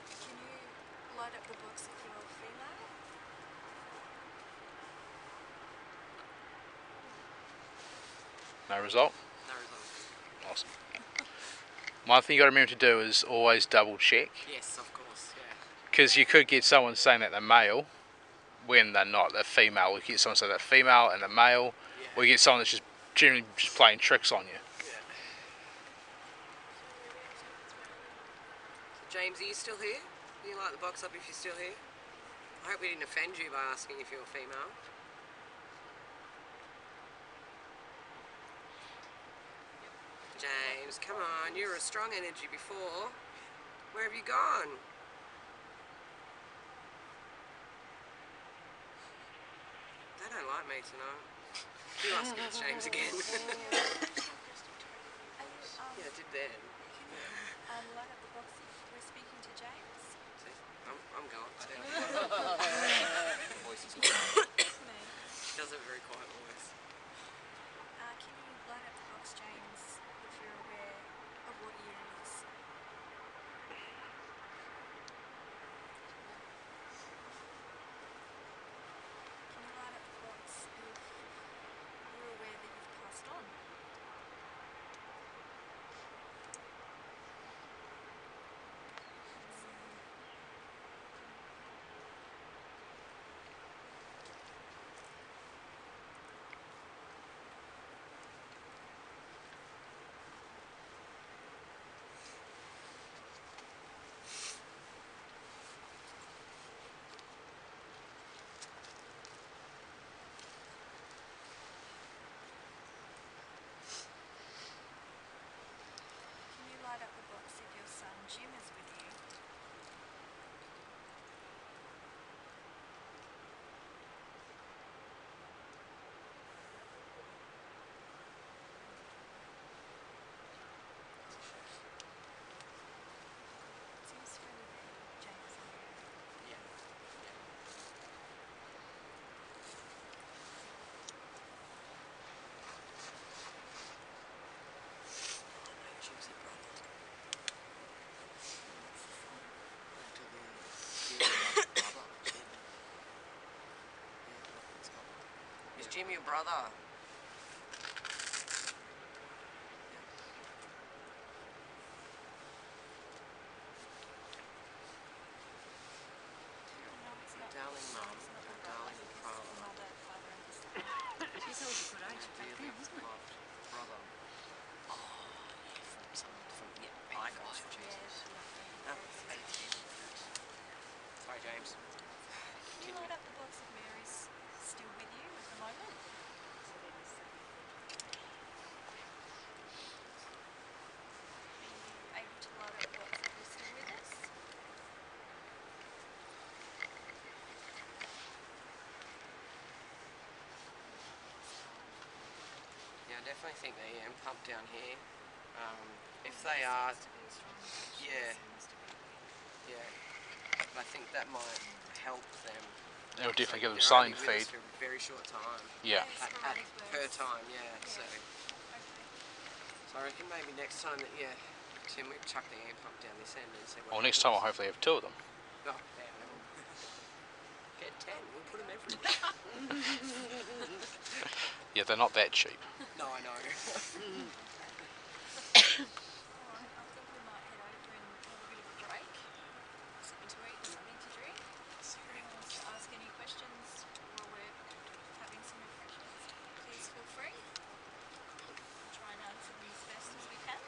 Speaker 5: Can you light up the box if you're a female?
Speaker 1: No result?
Speaker 2: No result.
Speaker 1: Awesome. One thing you got to remember to do is always double check,
Speaker 2: Yes, of course, yeah.
Speaker 1: because you could get someone saying that they're male when they're not. They're female. We get someone saying they're female and they're male.
Speaker 2: Yeah.
Speaker 1: Or you get someone that's just generally just playing tricks on you.
Speaker 2: James, are you still here? Can you light the box up if you're still here? I hope we didn't offend you by asking if you're female. James, come on, you were a strong energy before. Where have you gone? They don't like me tonight. You ask if it's James again. Yeah, I did then.
Speaker 5: Can you light up the box if we're speaking to James?
Speaker 2: See, I'm gone. See?
Speaker 7: Voice is
Speaker 5: Me.
Speaker 2: She does have a very quiet voice.
Speaker 5: Can you light up the box, James, if you're aware of what year it is?
Speaker 2: Jim, your brother. Darling mum, and darling father.
Speaker 3: She's always a good age back
Speaker 2: Dearly
Speaker 3: then, wasn't it?
Speaker 2: loved brother. I got you, Jesus. Oh, 18. Sorry, James.
Speaker 3: Can you load up the box of Mary's still with you at the moment? Are you able to load up the box if you're still with us?
Speaker 2: Yeah, I definitely think the EM pump down here. If they are, yeah, yeah, but I think that might help them.
Speaker 1: It'll definitely give them
Speaker 2: They're
Speaker 1: sign
Speaker 2: only with us
Speaker 1: feed.
Speaker 2: for a very short time.
Speaker 1: Yeah.
Speaker 2: Per time, yeah. So I reckon maybe next time that Tim, we chuck the EM pump down this end and see what.
Speaker 1: Well, next time I'll hopefully have 2 of them.
Speaker 2: Oh, get 10. We'll put them everywhere.
Speaker 1: Yeah, they're not that cheap.
Speaker 2: No, I know.
Speaker 3: Alright, I think we might head over and have a bit of a break. Something to eat, something to drink. If anyone wants to ask any questions while we're having some refreshments, please feel free. We'll try and answer them as best as we can.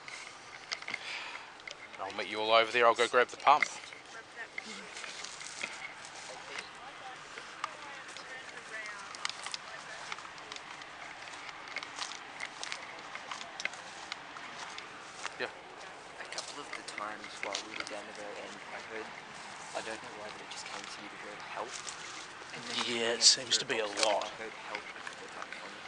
Speaker 1: I'll meet you all over there. I'll go grab the pump.
Speaker 8: Grab that with you.
Speaker 1: Yeah.
Speaker 7: A couple of the times while we were down the very end, I don't know why, but it just came to me the word help. And then
Speaker 1: Yeah, it seems to be a lot.
Speaker 7: I heard help a couple of times from it.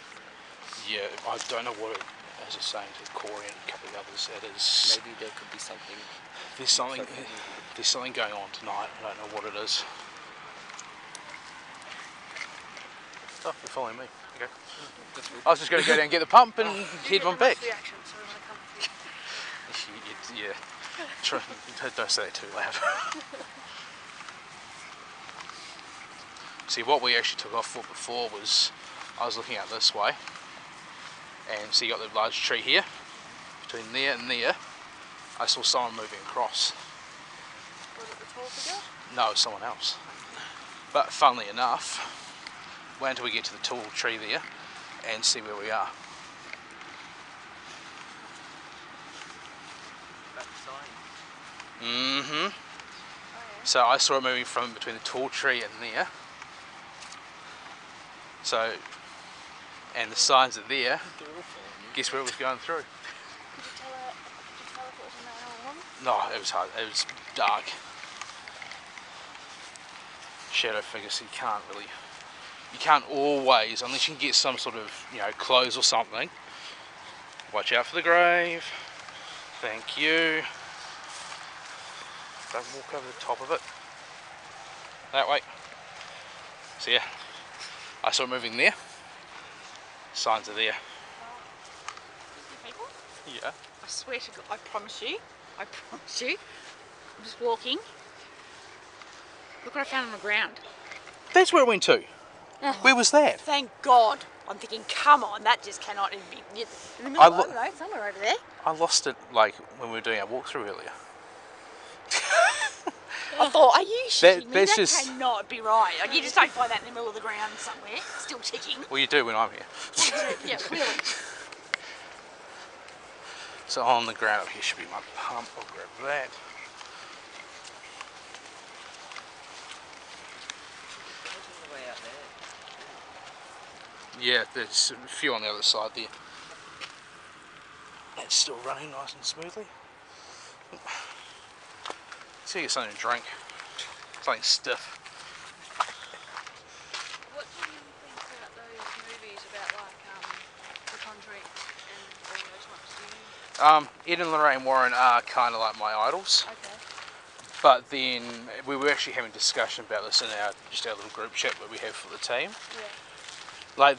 Speaker 1: Yeah, I don't know what it is saying to Corey and a couple of the others. It is.
Speaker 7: Maybe there could be something.
Speaker 1: There's something going on tonight. I don't know what it is. Oh, you're following me. Okay. I was just going to go down and get the pump and head on back.
Speaker 8: Reaction, so when I come with you.
Speaker 1: Yeah. Don't say that too loud. See, what we actually took off for before was, I was looking out this way, and so you got the large tree here, between there and there, I saw someone moving across.
Speaker 8: Was it the tall figure?
Speaker 1: No, it was someone else. But funnily enough, wait until we get to the tall tree there, and see where we are.
Speaker 7: That sign.
Speaker 1: Mm-hmm.
Speaker 8: Oh yeah.
Speaker 1: So I saw it moving from between the tall tree and there. So, and the signs are there. Guess where it was going through?
Speaker 3: Could you tell her if it was a male or woman?
Speaker 1: No, it was hard. It was dark. Shadow figure, so you can't always, unless you can get some sort of, clothes or something. Watch out for the grave. Thank you. Don't walk over the top of it. That way. So yeah, I saw it moving there. Signs are there.
Speaker 3: People?
Speaker 1: Yeah.
Speaker 9: I swear to God, I promise you, I'm just walking. Look what I found on the ground.
Speaker 1: That's where it went to. Where was that?
Speaker 9: Thank God. I'm thinking, come on, that just cannot be in the middle
Speaker 1: I
Speaker 9: of, I don't know, somewhere over there.
Speaker 1: I lost it when we were doing our walkthrough earlier.
Speaker 9: I thought, are you shitting me?
Speaker 1: that's
Speaker 9: That
Speaker 1: just-
Speaker 9: cannot be right. Like, you just don't find that in the middle of the ground somewhere, still ticking.
Speaker 1: Well, you do when I'm here.
Speaker 9: Yeah, clearly.
Speaker 1: So on the ground up here should be my pump. I'll grab that.
Speaker 7: Way out there.
Speaker 1: Yeah, there's a few on the other side there. It's still running nice and smoothly. So you get something to drink. Something stiff.
Speaker 8: What do you think about those movies about The Conjuring and all those ones?
Speaker 1: Ed and Lorraine Warren are kind of like my idols.
Speaker 8: Okay.
Speaker 1: But then we were actually having a discussion about this in our little group chat that we have for the team.
Speaker 8: Yeah.
Speaker 1: Like